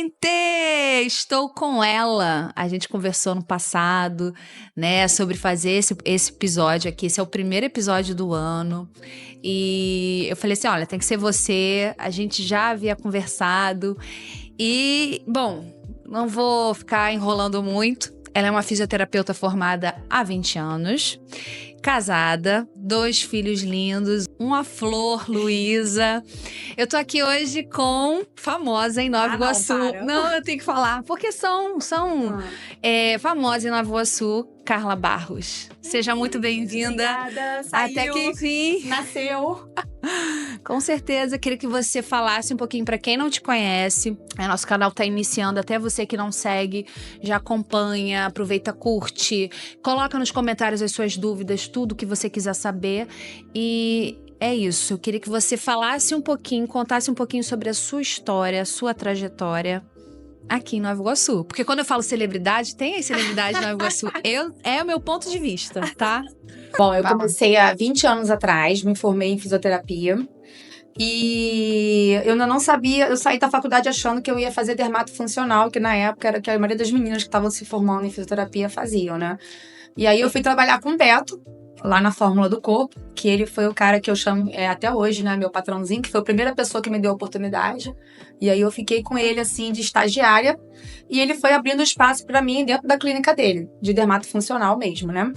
gente! Estou com ela. A gente conversou no passado, né, sobre fazer esse episódio aqui. Esse é o primeiro episódio do ano. E eu falei assim, olha, tem que ser você. A gente já havia conversado. E, bom, não vou ficar enrolando muito. Ela é uma fisioterapeuta formada há 20 anos. Casada, 2 filhos lindos, uma flor, Luísa. Eu tô aqui hoje com famosa em Nova Iguaçu. Não, eu tenho que falar, porque são famosa em Nova Iguaçu, Carla Barros. Seja muito bem-vinda. Obrigada, saiu, até que enfim. Nasceu. Com certeza, queria que você falasse um pouquinho para quem não te conhece. Nosso canal tá iniciando, até você que não segue, já acompanha, aproveita, curte, coloca nos comentários as suas dúvidas, tudo que você quiser saber. E é isso, eu queria que você falasse um pouquinho, contasse um pouquinho sobre a sua história, a sua trajetória aqui em Nova Iguaçu. Porque quando eu falo celebridade, tem as celebridades de Nova Iguaçu. É o meu ponto de vista, tá? Bom, eu comecei há 20 anos atrás, me formei em fisioterapia. E eu ainda não sabia, eu saí da faculdade achando que eu ia fazer dermatofuncional, que na época era que a maioria das meninas que estavam se formando em fisioterapia faziam, né? E aí eu fui trabalhar com o Beto, lá na Fórmula do Corpo, que ele foi o cara que eu chamo até hoje, né, meu patrãozinho, que foi a primeira pessoa que me deu a oportunidade. E aí eu fiquei com ele, assim, de estagiária, e ele foi abrindo espaço pra mim dentro da clínica dele, de dermatofuncional mesmo, né?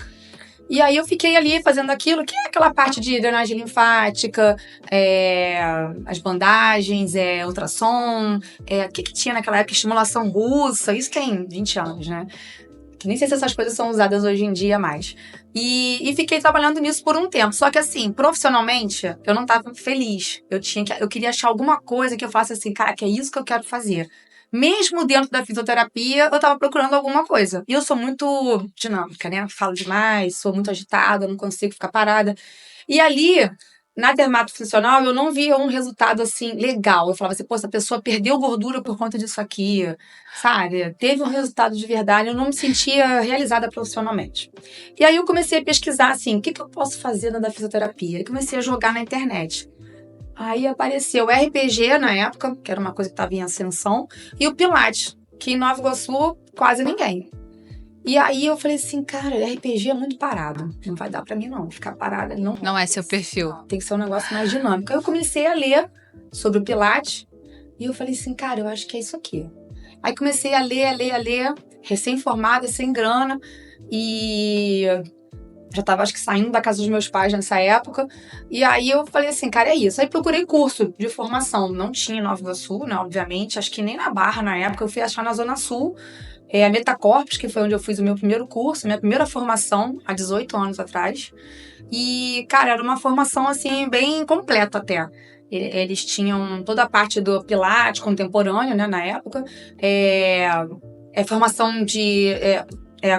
E aí eu fiquei ali fazendo aquilo, que é aquela parte de drenagem linfática, as bandagens, ultrassom, o que tinha naquela época? Estimulação russa, isso tem 20 anos, né? Que nem sei se essas coisas são usadas hoje em dia mais. E fiquei trabalhando nisso por um tempo. Só que assim, profissionalmente, eu não estava feliz. Eu queria achar alguma coisa que eu faça assim, cara, que é isso que eu quero fazer. Mesmo dentro da fisioterapia, eu tava procurando alguma coisa. E eu sou muito dinâmica, né? Falo demais, sou muito agitada, não consigo ficar parada. E ali, na dermatofuncional, eu não via um resultado, assim, legal. Eu falava assim, pô, essa pessoa perdeu gordura por conta disso aqui, sabe? Teve um resultado de verdade, eu não me sentia realizada profissionalmente. E aí eu comecei a pesquisar, assim, o que eu posso fazer na fisioterapia? E comecei a jogar na internet. Aí apareceu o RPG na época, que era uma coisa que estava em ascensão, e o Pilates, que em Nova Iguaçu quase ninguém. E aí eu falei assim, cara, RPG é muito parado. Não vai dar pra mim, não. Ficar parada não é seu perfil. Tem que ser um negócio mais dinâmico. Aí eu comecei a ler sobre o Pilates, e eu falei assim, cara, eu acho que é isso aqui. Aí comecei a ler, recém-formada, sem grana, e já tava, acho que, saindo da casa dos meus pais nessa época. E aí eu falei assim, cara, é isso. Aí procurei curso de formação. Não tinha em Nova Iguaçu, né, obviamente. Acho que nem na Barra, na época. Eu fui achar na Zona Sul. A Metacorpos, que foi onde eu fiz o meu primeiro curso. Minha primeira formação, há 18 anos atrás. E, cara, era uma formação, assim, bem completa até. Eles tinham toda a parte do Pilates contemporâneo, né, na época. Formação de...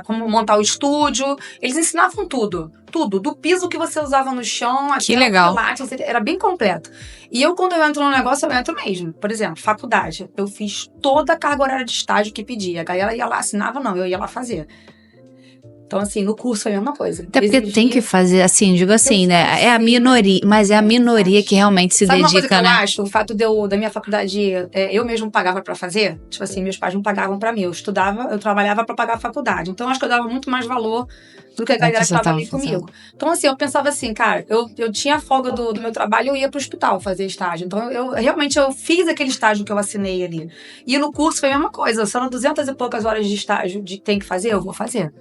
como montar o estúdio. Eles ensinavam tudo. Tudo. Do piso que você usava no chão até que legal. o Pilates. Era bem completo. E eu, quando eu entro num negócio, eu entro mesmo. Por exemplo, faculdade. Eu fiz toda a carga horária de estágio que pedia. A galera ia lá, assinava, não. Eu ia lá fazer. Então, assim, no curso é a mesma coisa. Até porque tem que fazer, assim, digo assim, né? É a minoria, mas é a minoria que realmente se dedica, né? Sabe uma coisa que eu acho? O fato da minha faculdade, eu mesmo pagava pra fazer. Tipo assim, meus pais não pagavam pra mim. Eu estudava, eu trabalhava pra pagar a faculdade. Então, acho que eu dava muito mais valor do que a galera que tava ali comigo. Então, assim, eu pensava assim, cara, eu tinha folga do meu trabalho, eu ia pro hospital fazer estágio. Então, realmente, eu fiz aquele estágio que eu assinei ali. E no curso foi a mesma coisa. São 200 e poucas horas de estágio tem que fazer, eu vou fazer.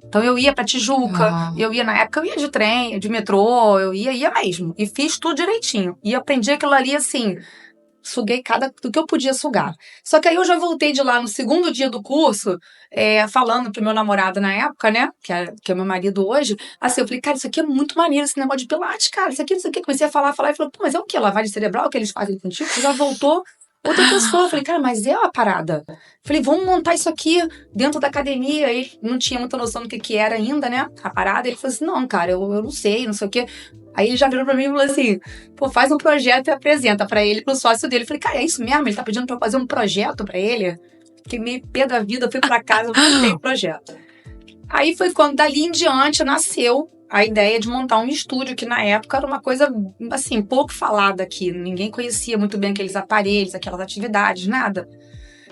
Então, eu ia pra Tijuca, eu ia na época, eu ia de trem, de metrô, eu ia mesmo. E fiz tudo direitinho. E aprendi aquilo ali, assim, suguei do que eu podia sugar. Só que aí eu já voltei de lá no segundo dia do curso, falando pro meu namorado na época, né, que é o meu marido hoje, assim, eu falei, cara, isso aqui é muito maneiro, esse negócio de Pilates, cara, isso aqui. Comecei a falar, e falou, pô, mas é o quê? Lavagem cerebral que eles fazem contigo? Já voltou outra pessoa. Eu falei, cara, mas é uma parada. Falei, vamos montar isso aqui dentro da academia. Ele não tinha muita noção do que era ainda, né, a parada. Ele falou assim, não, cara, eu não sei, não sei o quê. Aí ele já virou pra mim e falou assim, pô, faz um projeto e apresenta pra ele, pro sócio dele. Eu falei, cara, é isso mesmo? Ele tá pedindo pra eu fazer um projeto pra ele? Fiquei meio pé da vida, fui pra casa, montei o projeto. Aí foi quando, dali em diante, nasceu a ideia de montar um estúdio, que na época era uma coisa, assim, pouco falada aqui. Ninguém conhecia muito bem aqueles aparelhos, aquelas atividades, nada.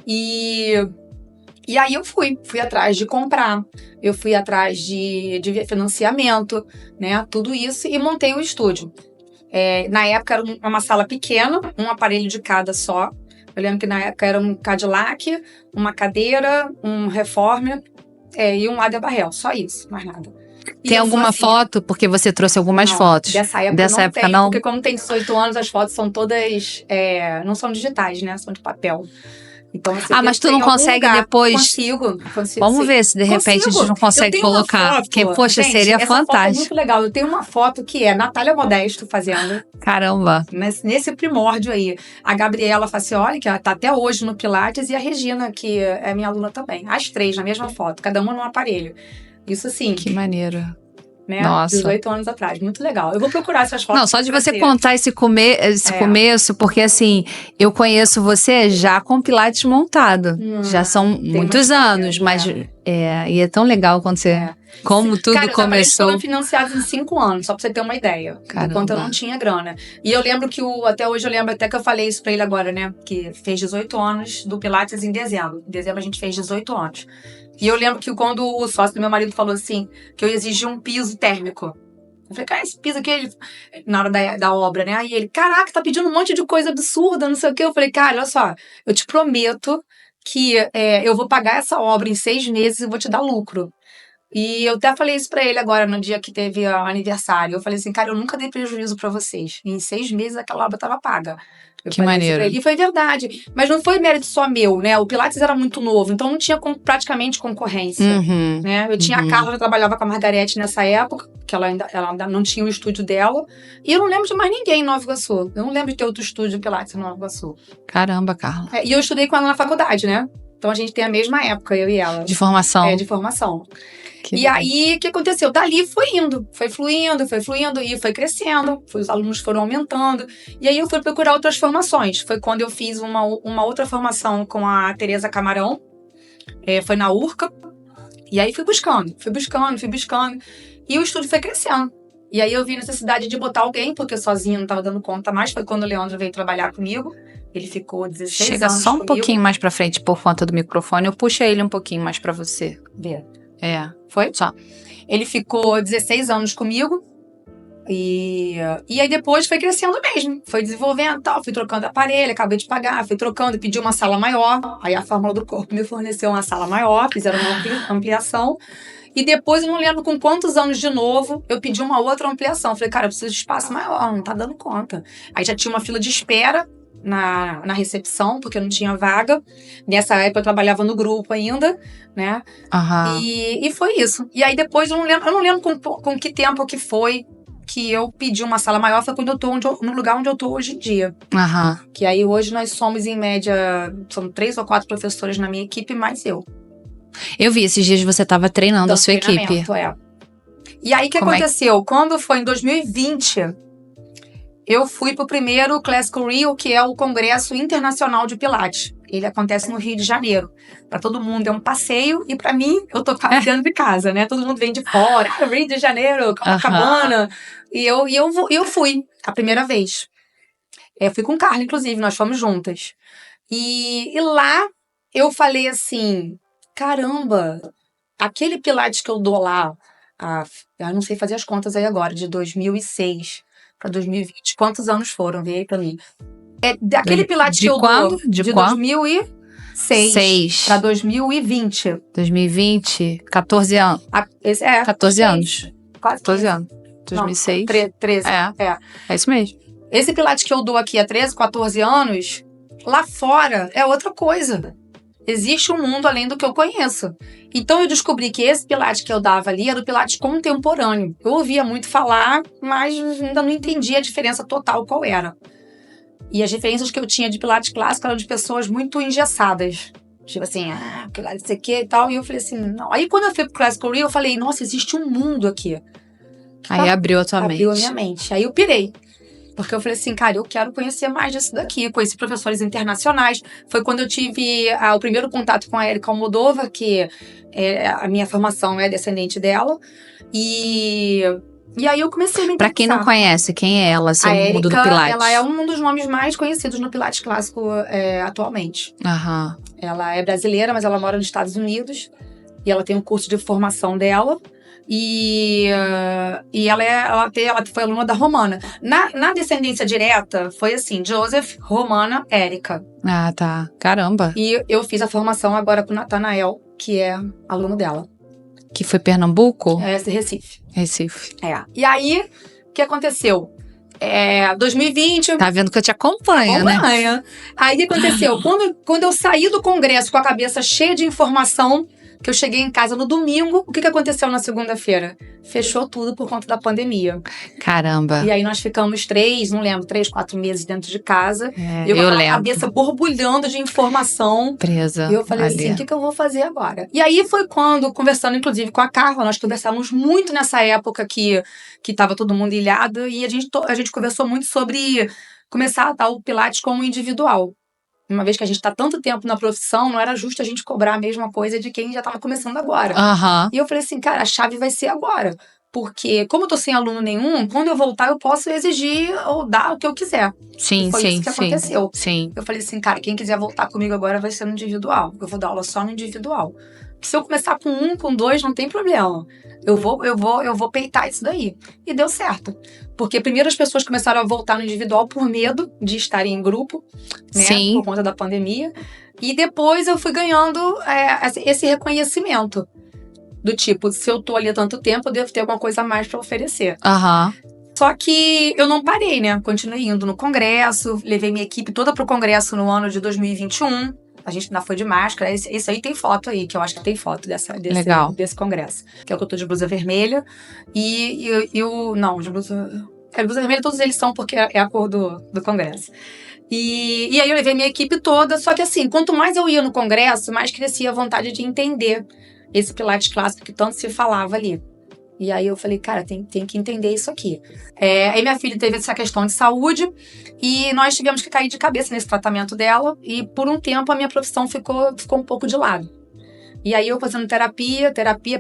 E aí eu fui atrás de comprar, eu fui atrás de financiamento, né? Tudo isso e montei o estúdio. Na época era uma sala pequena, um aparelho de cada só. Eu lembro que na época era um Cadillac, uma cadeira, um Reformer e um Adia Barrel, só isso, mais nada. Tem alguma foto? Porque você trouxe algumas fotos. Dessa época não. Porque como tem 18 anos, as fotos são todas... não são digitais, né? São de papel. Então, mas tu não consegue depois... Consigo. Vamos ver se de repente a gente não consegue colocar. Foto, porque, poxa, gente, seria essa fantástico. Foto é muito legal. Eu tenho uma foto que é Natália Modesto fazendo. Caramba. Mas nesse primórdio aí. A Gabriela Facioli, que ela tá até hoje no Pilates, e a Regina, que é minha aluna também. As três na mesma foto, cada uma num aparelho. Isso assim. Que maneiro. Né? Nossa. 18 anos atrás. Muito legal. Eu vou procurar essas fotos. Não, só de você contar esse começo, porque assim, eu conheço você já com Pilates montado. Já são muitos anos, mas e é tão legal quando você... Como tudo começou. Foram financiados em 5 anos, só pra você ter uma ideia. Caramba. Enquanto eu não tinha grana. E eu lembro que até hoje eu lembro até que eu falei isso pra ele agora, né? Que fez 18 anos do Pilates em dezembro. Em dezembro a gente fez 18 anos. E eu lembro que quando o sócio do meu marido falou assim, que eu exigia um piso térmico. Eu falei, cara, esse piso aqui, na hora da obra, né? Aí ele, caraca, tá pedindo um monte de coisa absurda, não sei o quê. Eu falei, cara, olha só, eu te prometo que eu vou pagar essa obra em 6 meses e vou te dar lucro. E eu até falei isso pra ele agora, no dia que teve o aniversário. Eu falei assim, cara, eu nunca dei prejuízo pra vocês. E em 6 meses aquela obra tava paga. Que maneiro. E foi verdade. Mas não foi mérito só meu, né? O Pilates era muito novo, então não tinha praticamente concorrência. Né? Eu tinha a Carla, que trabalhava com a Margarete nessa época, que ela ainda não tinha o estúdio dela. E eu não lembro de mais ninguém em Nova Iguaçu. Eu não lembro de ter outro estúdio de Pilates em Nova Iguaçu. Caramba, Carla. E eu estudei com ela na faculdade, né? Então a gente tem a mesma época, eu e ela. De formação. De formação. E aí, o que aconteceu? Dali foi indo, foi fluindo e foi crescendo. Os alunos foram aumentando. E aí eu fui procurar outras formações. Foi quando eu fiz uma outra formação com a Tereza Camarão. Foi na URCA. E aí fui buscando. E o estúdio foi crescendo. E aí eu vi a necessidade de botar alguém, porque sozinha não estava dando conta mais. Foi quando o Leandro veio trabalhar comigo. Ele ficou 16 anos Chega só um pouquinho mais pra frente por conta do microfone. Eu puxo ele um pouquinho mais pra você. Vê. Foi? Só. Ele ficou 16 anos comigo. E aí depois foi crescendo mesmo. Foi desenvolvendo e tal. Fui trocando aparelho, acabei de pagar. Fui trocando, pedi uma sala maior. Aí a Fórmula do Corpo me forneceu uma sala maior. Fizeram uma ampliação. E depois, eu não lembro com quantos anos de novo, eu pedi uma outra ampliação. Falei, cara, eu preciso de espaço maior, não tá dando conta. Aí já tinha uma fila de espera na recepção, porque eu não tinha vaga. Nessa época eu trabalhava no grupo ainda, né? E foi isso. E aí depois eu não lembro com que tempo que foi que eu pedi uma sala maior. Foi quando eu tô no lugar onde eu tô hoje em dia. Que aí hoje nós somos em média, são 3 ou 4 professores na minha equipe, mais eu. Eu vi esses dias você tava treinando a sua equipe. E aí o que aconteceu? Quando foi em 2020, eu fui pro primeiro Classical Rio, que é o Congresso Internacional de Pilates. Ele acontece no Rio de Janeiro. Para todo mundo é um passeio e para mim, eu tô quase dentro de casa, né? Todo mundo vem de fora, Rio de Janeiro, Copacabana. E eu fui a primeira vez. Eu fui com Carla, inclusive, nós fomos juntas. E lá eu falei assim, caramba, aquele Pilates que eu dou lá, eu não sei fazer as contas aí agora, de 2006 para 2020. Quantos anos foram? Vê aí pra mim. Daquele Pilates que eu dou de 2006 para 2020. 2020, 14 anos. 14 anos. Quase 14 anos. 2006. Não, 13. É isso mesmo. Esse Pilates que eu dou aqui há 13, 14 anos, lá fora é outra coisa. Existe um mundo além do que eu conheço. Então eu descobri que esse Pilates que eu dava ali era o Pilates contemporâneo. Eu ouvia muito falar, mas ainda não entendia a diferença total qual era. E as referências que eu tinha de Pilates clássico eram de pessoas muito engessadas. Tipo assim, Pilates isso aqui e tal. E eu falei assim, não. Aí quando eu fui pro Classical Rio, eu falei, nossa, existe um mundo aqui. Aí abriu a tua mente. Abriu a minha mente. Aí eu pirei. Porque eu falei assim, cara, eu quero conhecer mais disso daqui. Conheci professores internacionais. Foi quando eu tive o primeiro contato com a Erika Almodóvar, que a minha formação é descendente dela. E E aí eu comecei a me Pra quem não interessar. conhece, quem é ela, assim, A no mundo do Érica, Pilates? ela é um dos nomes mais conhecidos no Pilates clássico atualmente. Aham. Ela é brasileira, mas ela mora nos Estados Unidos. E ela tem um curso de formação dela. E ela foi aluna da Romana. Na descendência direta, foi assim: Joseph, Romana, Érica. Ah, tá. Caramba. E eu fiz a formação agora com o Natanael, que é aluno dela. Que foi Pernambuco? É esse Recife. Recife. É. E aí, o que aconteceu? 2020... Tá vendo que eu te acompanho, né? Acompanha. Aí o que aconteceu? Quando eu saí do congresso com a cabeça cheia de informação, que eu cheguei em casa no domingo, o que aconteceu na segunda-feira? Fechou tudo por conta da pandemia. Caramba. E aí nós ficamos 3, 4 meses dentro de casa. Eu com a lembro. cabeça borbulhando de informação. Presa. E eu falei ali. assim, o que eu vou fazer agora? E aí foi quando, conversando inclusive com a Carla, nós conversamos muito nessa época que tava todo mundo ilhado, e a gente conversou muito sobre começar a dar o Pilates como individual. Uma vez que a gente está tanto tempo na profissão, não era justo a gente cobrar a mesma coisa de quem já estava começando agora. Aham. E eu falei assim, cara, a chave vai ser agora. Porque, como eu tô sem aluno nenhum, quando eu voltar, eu posso exigir ou dar o que eu quiser. Sim, E foi sim, isso que aconteceu. Sim. Eu falei assim, cara, quem quiser voltar comigo agora vai ser no individual. Eu vou dar aula só no individual. Se eu começar com 1, com 2, não tem problema. Eu vou peitar isso daí. E deu certo. Porque primeiro as pessoas começaram a voltar no individual por medo de estarem em grupo, né? Sim. Por conta da pandemia. E depois eu fui ganhando esse reconhecimento. Do tipo, se eu tô ali há tanto tempo, eu devo ter alguma coisa a mais para oferecer. Aham. Só que eu não parei, né? Continuei indo no congresso, levei minha equipe toda pro congresso no ano de 2021. A gente ainda foi de máscara. Esse aí tem foto aí, que eu acho que tem foto desse congresso. Que é o que eu tô de blusa vermelha. Não, de blusa... blusa vermelha todos eles são, porque é a cor do congresso. E aí eu levei minha equipe toda. Só que assim, quanto mais eu ia no congresso, mais crescia a vontade de entender esse Pilates clássico que tanto se falava ali. E aí eu falei, cara, tem que entender isso aqui. Aí minha filha teve essa questão de saúde e nós tivemos que cair de cabeça nesse tratamento dela. E por um tempo a minha profissão ficou um pouco de lado. E aí eu fazendo terapia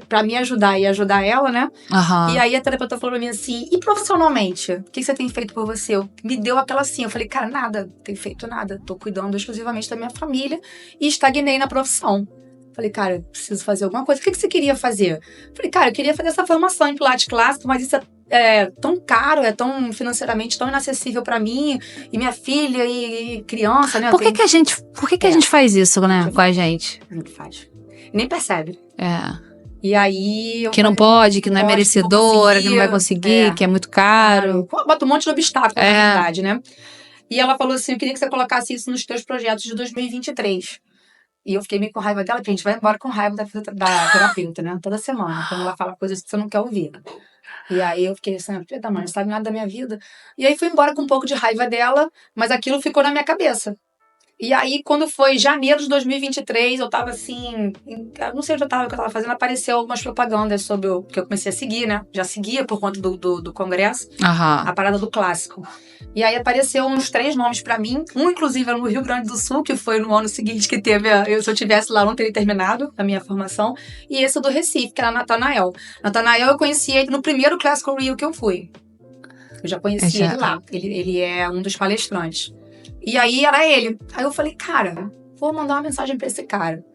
pra me ajudar e ajudar ela, né? Aham. E aí a terapeuta falou pra mim assim, e profissionalmente? O que você tem feito por você? Me deu aquela assim, eu falei, cara, nada, não tenho feito nada. Tô cuidando exclusivamente da minha família e estagnei na profissão. Falei, cara, eu preciso fazer alguma coisa. O que você queria fazer? Falei, cara, eu queria fazer essa formação em Pilates clássico, mas isso é tão caro, é tão financeiramente tão inacessível pra mim, e minha filha, e criança, né? Por que a gente faz isso, né, com a gente? A gente faz. Nem percebe. E aí... Que não pode, que não é merecedora, que não vai conseguir, que é muito caro. Bota um monte de obstáculo, na verdade, né? E ela falou assim, eu queria que você colocasse isso nos teus projetos de 2023. E eu fiquei meio com raiva dela, porque a gente vai embora com raiva da terapeuta, né? Toda semana, quando ela fala coisas que você não quer ouvir. E aí eu fiquei assim, filha da mãe, não sabe nada da minha vida. E aí fui embora com um pouco de raiva dela, mas aquilo ficou na minha cabeça. E aí, quando foi janeiro de 2023, eu tava assim... Eu não sei onde eu tava, o que eu tava fazendo. Apareceu algumas propagandas sobre o que eu comecei a seguir, né? Já seguia por conta do congresso. Aham. A parada do clássico. E aí apareceu uns 3 nomes pra mim. Um, inclusive, era no Rio Grande do Sul, que foi no ano seguinte que teve... Se eu tivesse lá, não teria terminado a minha formação. E esse do Recife, que era Natanael. Natanael eu conheci ele no primeiro Classical Rio que eu fui. Eu já conheci ele lá. Ele é um dos palestrantes. E aí era ele. Aí eu falei, cara, vou mandar uma mensagem pra esse cara.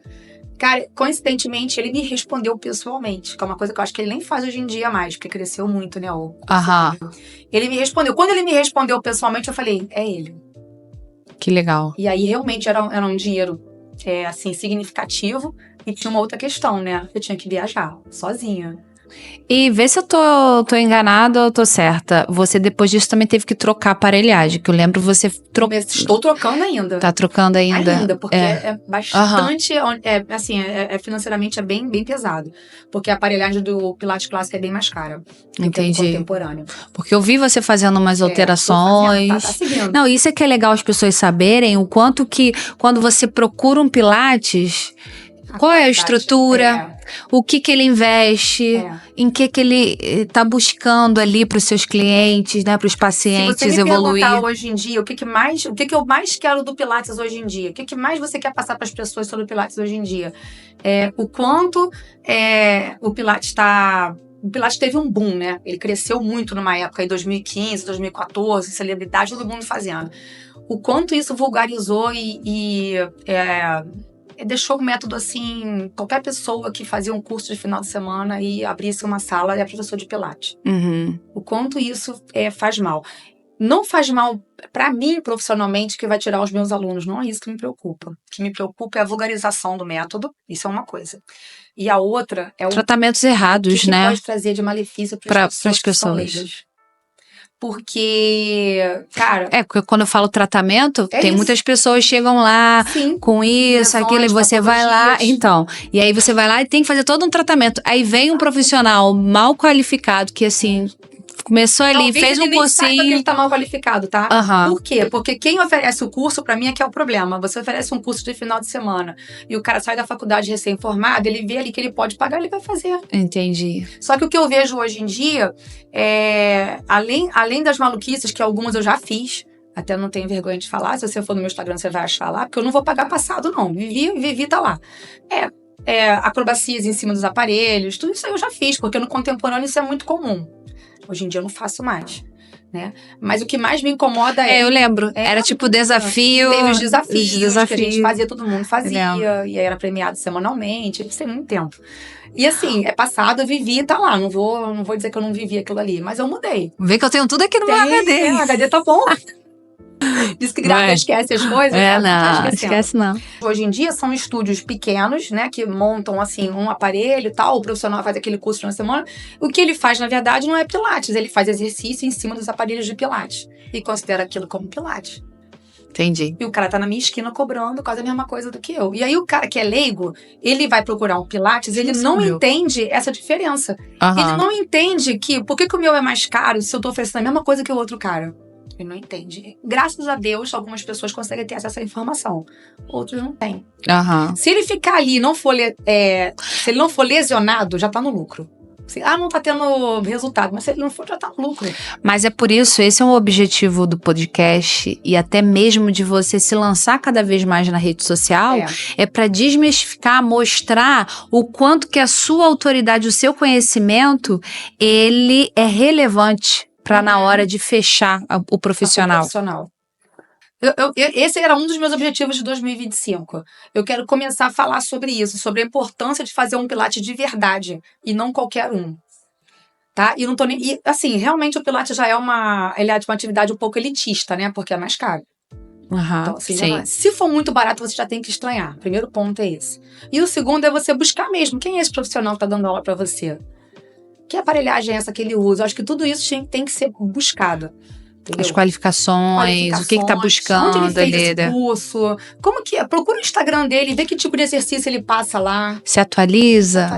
Cara, coincidentemente, ele me respondeu pessoalmente, que é uma coisa que eu acho que ele nem faz hoje em dia mais, porque cresceu muito, né? Aham. Ele me respondeu. Quando ele me respondeu pessoalmente, eu falei, é ele. Que legal. E aí, realmente, era um dinheiro, assim, significativo. E tinha uma outra questão, né? Eu tinha que viajar, sozinha. E vê se eu tô enganada ou tô certa. Você, depois disso, também teve que trocar a aparelhagem, que eu lembro você Estou trocando ainda. Tá trocando ainda? Ainda, porque é bastante... assim, financeiramente é bem, bem pesado. Porque a aparelhagem do Pilates clássico é bem mais cara. Entendi. Do contemporâneo. Porque eu vi você fazendo umas alterações. Tá seguindo. Não, isso é que é legal as pessoas saberem, o quanto que, quando você procura um Pilates... Qual é a estrutura? O que ele investe? Em que ele tá buscando ali para os seus clientes, né, para os pacientes evoluir? Se você me perguntar hoje em dia, o que eu mais quero do Pilates hoje em dia? O que mais você quer passar para as pessoas sobre o Pilates hoje em dia? O quanto o Pilates está o Pilates teve um boom, né? Ele cresceu muito numa época, em 2015, 2014, celebridade, todo mundo fazendo. O quanto isso vulgarizou e deixou o método assim, qualquer pessoa que fazia um curso de final de semana e abrisse uma sala é professor de Pilates. O quanto isso faz mal. Não faz mal para mim profissionalmente, que vai tirar os meus alunos. Não é isso que me preocupa. O que me preocupa é a vulgarização do método. Isso é uma coisa. E a outra é tratamentos errados, que né? pode trazer de malefício para as pessoas que são leigas. Porque, cara... porque quando eu falo tratamento, tem isso. muitas pessoas que chegam lá com isso, aquilo, e você vai lá... Então, e aí você vai lá e tem que fazer todo um tratamento. Aí vem um profissional mal qualificado, que assim... Começou ali, fez um cursinho... Ele ele tá mal qualificado, tá? Uhum. Por quê? Porque quem oferece o curso, pra mim, é que é o problema. Você oferece um curso de final de semana e o cara sai da faculdade recém-formado, ele vê ali que ele pode pagar, ele vai fazer. Entendi. Só que o que eu vejo hoje em dia, além das maluquices, que algumas eu já fiz, até não tenho vergonha de falar, se você for no meu Instagram você vai achar lá, porque eu não vou pagar passado, não. Vivi tá lá. Acrobacias em cima dos aparelhos, tudo isso aí eu já fiz, porque no contemporâneo isso é muito comum. Hoje em dia eu não faço mais, né? Mas o que mais me incomoda eu lembro. Era tipo desafio. Teve os desafios que a gente fazia, todo mundo fazia. E aí era premiado semanalmente. Isso tem muito tempo. E assim, passado, eu vivi e tá lá. Não vou dizer que eu não vivi aquilo ali. Mas eu mudei. Vê que eu tenho tudo aqui no meu HD. O HD tá bom. Diz que grava, esquece as coisas. Não esquece não. Hoje em dia são estúdios pequenos, né, que montam assim um aparelho e tal, o profissional faz aquele curso de uma semana. O que ele faz, na verdade, não é Pilates, ele faz exercício em cima dos aparelhos de Pilates e considera aquilo como Pilates. Entendi. E o cara tá na minha esquina cobrando quase a mesma coisa do que eu. E aí o cara que é leigo, ele vai procurar um Pilates, ele não entende essa diferença. Ele não entende que, por que o meu é mais caro se eu tô oferecendo a mesma coisa que o outro cara? Ele não entende. Graças a Deus, algumas pessoas conseguem ter acesso à informação. Outros não têm. Se ele ficar ali e não for, se ele não for lesionado, já tá no lucro. Não tá tendo resultado, mas se ele não for, já tá no lucro. Mas é por isso, esse é um objetivo do podcast e até mesmo de você se lançar cada vez mais na rede social, é para desmistificar, mostrar o quanto que a sua autoridade, o seu conhecimento, ele é relevante para na hora de fechar o profissional. Esse era um dos meus objetivos de 2025. Eu quero começar a falar sobre isso, sobre a importância de fazer um Pilates de verdade e não qualquer um. Tá? E não tô nem, e assim, realmente o Pilates já é uma atividade um pouco elitista, né? Porque é mais caro. Então, assim, se for muito barato, você já tem que estranhar. O primeiro ponto é esse. E o segundo é você buscar mesmo. Quem é esse profissional que tá dando aula para você? Que aparelhagem é essa que ele usa? Eu acho que tudo isso tem que ser buscado. Entendeu? As qualificações, o que tá buscando. Onde ele fez esse curso? Como que é? Procura o Instagram dele, vê que tipo de exercício ele passa lá. Se atualiza.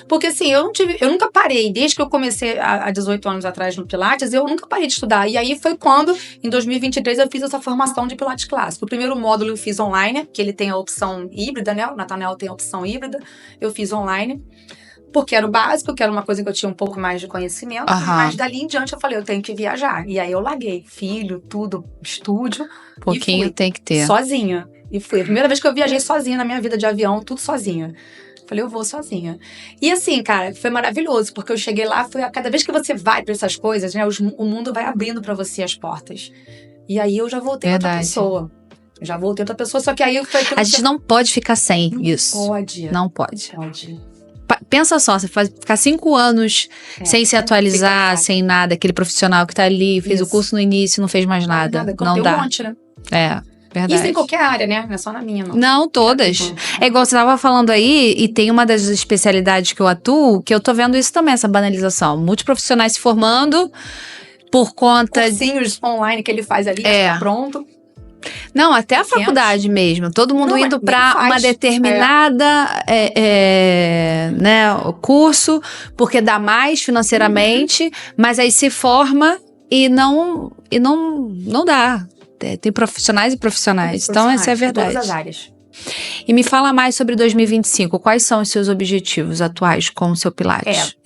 Porque assim, eu nunca parei, desde que eu comecei há 18 anos atrás no Pilates, eu nunca parei de estudar. E aí foi quando, em 2023, eu fiz essa formação de Pilates clássico. O primeiro módulo eu fiz online, que ele tem a opção híbrida, né? O Nathanael tem a opção híbrida. Eu fiz online. Porque era o básico, que era uma coisa que eu tinha um pouco mais de conhecimento. Mas dali em diante eu falei, eu tenho que viajar. E aí eu larguei filho, tudo, estúdio. Pouquinho tem que ter. Sozinha. E fui. A primeira vez que eu viajei sozinha na minha vida de avião, tudo sozinha. Falei, eu vou sozinha. E assim, cara, foi maravilhoso. Porque eu cheguei lá, cada vez que você vai pra essas coisas, né? O mundo vai abrindo pra você as portas. E aí eu já voltei outra pessoa. Só que aí foi... A gente não pode ficar sem isso. Pode. Não pode. Pensa só, você ficar 5 anos sem se atualizar, sem nada, aquele profissional que tá ali, fez o curso no início, não fez mais nada. Não dá. Um monte, né? Verdade. Isso em qualquer área, né? Não é só na minha, não. Não, todas. É igual você tava falando aí, e tem uma das especialidades que eu atuo, que eu tô vendo isso também, essa banalização. Multiprofissionais se formando por conta... Cursinhos online que ele faz ali, tá pronto. Não, até a faculdade mesmo. Todo mundo indo para uma determinada né, curso, porque dá mais financeiramente, mas aí se forma e não dá. Tem profissionais e profissionais. Então, essa é a verdade. Todas as áreas. E me fala mais sobre 2025. Quais são os seus objetivos atuais com o seu Pilates?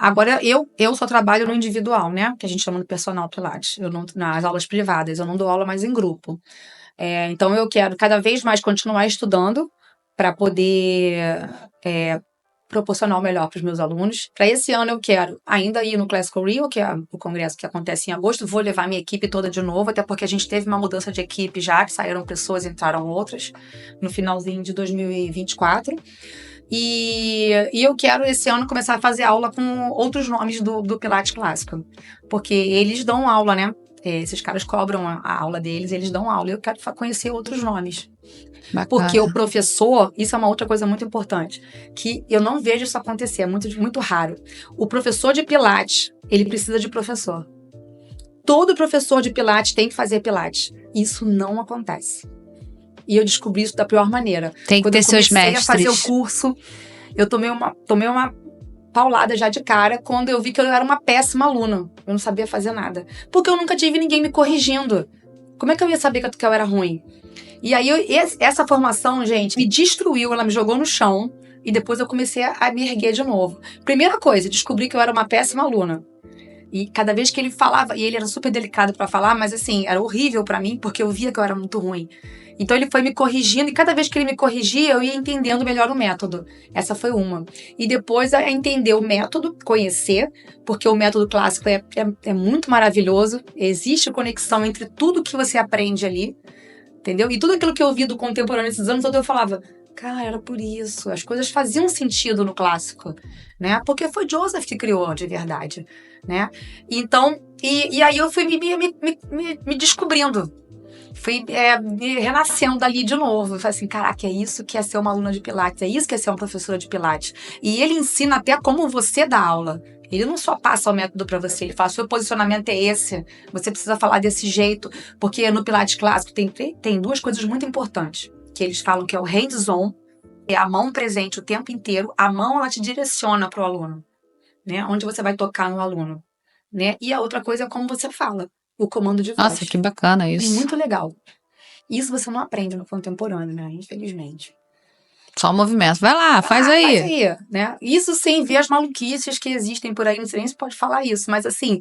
Agora, eu só trabalho no individual, né? Que a gente chama de personal Pilates. Eu não, nas aulas privadas, eu não dou aula mais em grupo. Então, eu quero cada vez mais continuar estudando para poder proporcionar o melhor para os meus alunos. Para esse ano eu quero ainda ir no Classical Rio, que é o congresso que acontece em agosto. Vou levar minha equipe toda de novo, até porque a gente teve uma mudança de equipe já, que saíram pessoas, entraram outras, no finalzinho de 2024. E eu quero esse ano começar a fazer aula com outros nomes do Pilates clássico, porque eles dão aula, né? Esses caras cobram a aula deles, eles dão aula, e eu quero conhecer outros nomes. Bacana. Porque o professor, isso é uma outra coisa muito importante, que eu não vejo isso acontecer, é muito, muito raro. O professor de Pilates, ele precisa de professor. Todo professor de Pilates tem que fazer Pilates. Isso não acontece. E eu descobri isso da pior maneira. Tem que ter seus mestres. Quando eu comecei a fazer o curso, eu tomei uma paulada já de cara quando eu vi que eu era uma péssima aluna. Eu não sabia fazer nada. Porque eu nunca tive ninguém me corrigindo. Como é que eu ia saber que eu era ruim? E aí, essa formação, gente, me destruiu, ela me jogou no chão e depois eu comecei a me erguer de novo. Primeira coisa, descobri que eu era uma péssima aluna. E cada vez que ele falava, e ele era super delicado pra falar, mas assim, era horrível pra mim, porque eu via que eu era muito ruim. Então ele foi me corrigindo, e cada vez que ele me corrigia, eu ia entendendo melhor o método. Essa foi uma. E depois é entender o método, conhecer, porque o método clássico é muito maravilhoso. Existe conexão entre tudo que você aprende ali, entendeu? E tudo aquilo que eu vi do contemporâneo esses anos todos, eu falava, cara, era por isso. As coisas faziam sentido no clássico, né? Porque foi Joseph que criou de verdade, né? Então, e aí eu fui me descobrindo. Fui me renascendo ali de novo. Eu falei assim, caraca, é isso que é ser uma aluna de Pilates, é isso que é ser uma professora de Pilates. E ele ensina até como você dá aula. Ele não só passa o método para você, ele fala, seu posicionamento é esse, você precisa falar desse jeito, porque no Pilates clássico tem duas coisas muito importantes, que eles falam que é o hands-on, é a mão presente o tempo inteiro, a mão ela te direciona para o aluno, né, onde você vai tocar no aluno, né, e a outra coisa é como você fala, o comando de voz. Nossa, que bacana isso. É muito legal. Isso você não aprende no contemporâneo, né, infelizmente. Só o movimento. Vai lá, faz aí. Faz aí, né? Isso sem ver as maluquices que existem por aí, não sei nem se pode falar isso, mas assim,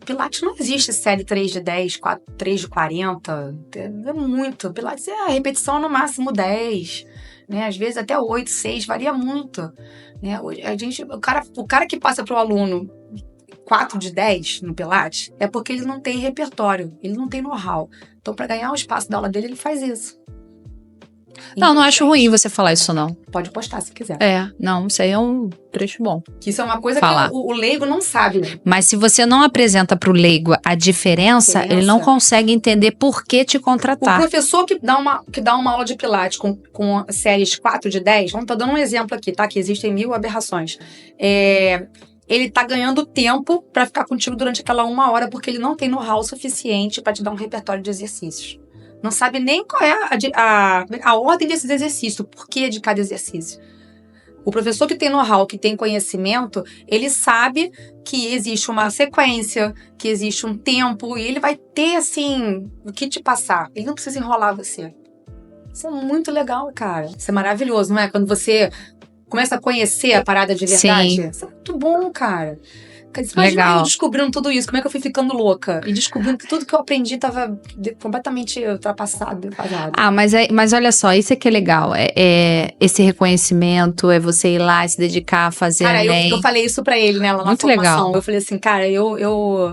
Pilates não existe série 3 de 10, 3 de 40, é muito. Pilates é a repetição no máximo 10, né? Às vezes até 8, 6, varia muito, né? O cara que passa pro aluno 4 de 10 no Pilates é porque ele não tem repertório, ele não tem know-how. Então, para ganhar o espaço da aula dele, ele faz isso. Não acho ruim você falar isso, não. Pode postar se quiser. Não, isso aí é um trecho bom. Que isso é uma coisa que o leigo não sabe. Mas se você não apresenta pro leigo a diferença, ele não consegue entender por que te contratar. O professor que dá uma aula de Pilates com séries 4 de 10, vamos estar dando um exemplo aqui, tá? Que existem 1000 aberrações. Ele tá ganhando tempo pra ficar contigo durante aquela 1 hora, porque ele não tem know-how suficiente pra te dar um repertório de exercícios. Não sabe nem qual é a ordem desses exercícios, o porquê de cada exercício. O professor que tem know-how, que tem conhecimento, ele sabe que existe uma sequência, que existe um tempo, e ele vai ter, assim, o que te passar. Ele não precisa enrolar você. Isso é muito legal, cara. Isso é maravilhoso, não é? Quando você começa a conhecer a parada de verdade. Sim. Isso é muito bom, cara. Imagina eu descobrindo tudo isso, como é que eu fui ficando louca? E descobrindo que tudo que eu aprendi tava completamente ultrapassado, defasado. Mas olha só, isso é que é legal. Esse reconhecimento, é você ir lá e se dedicar a fazer cara, Enem. Eu falei isso pra ele, né, lá na muito formação. Legal. Eu falei assim, cara,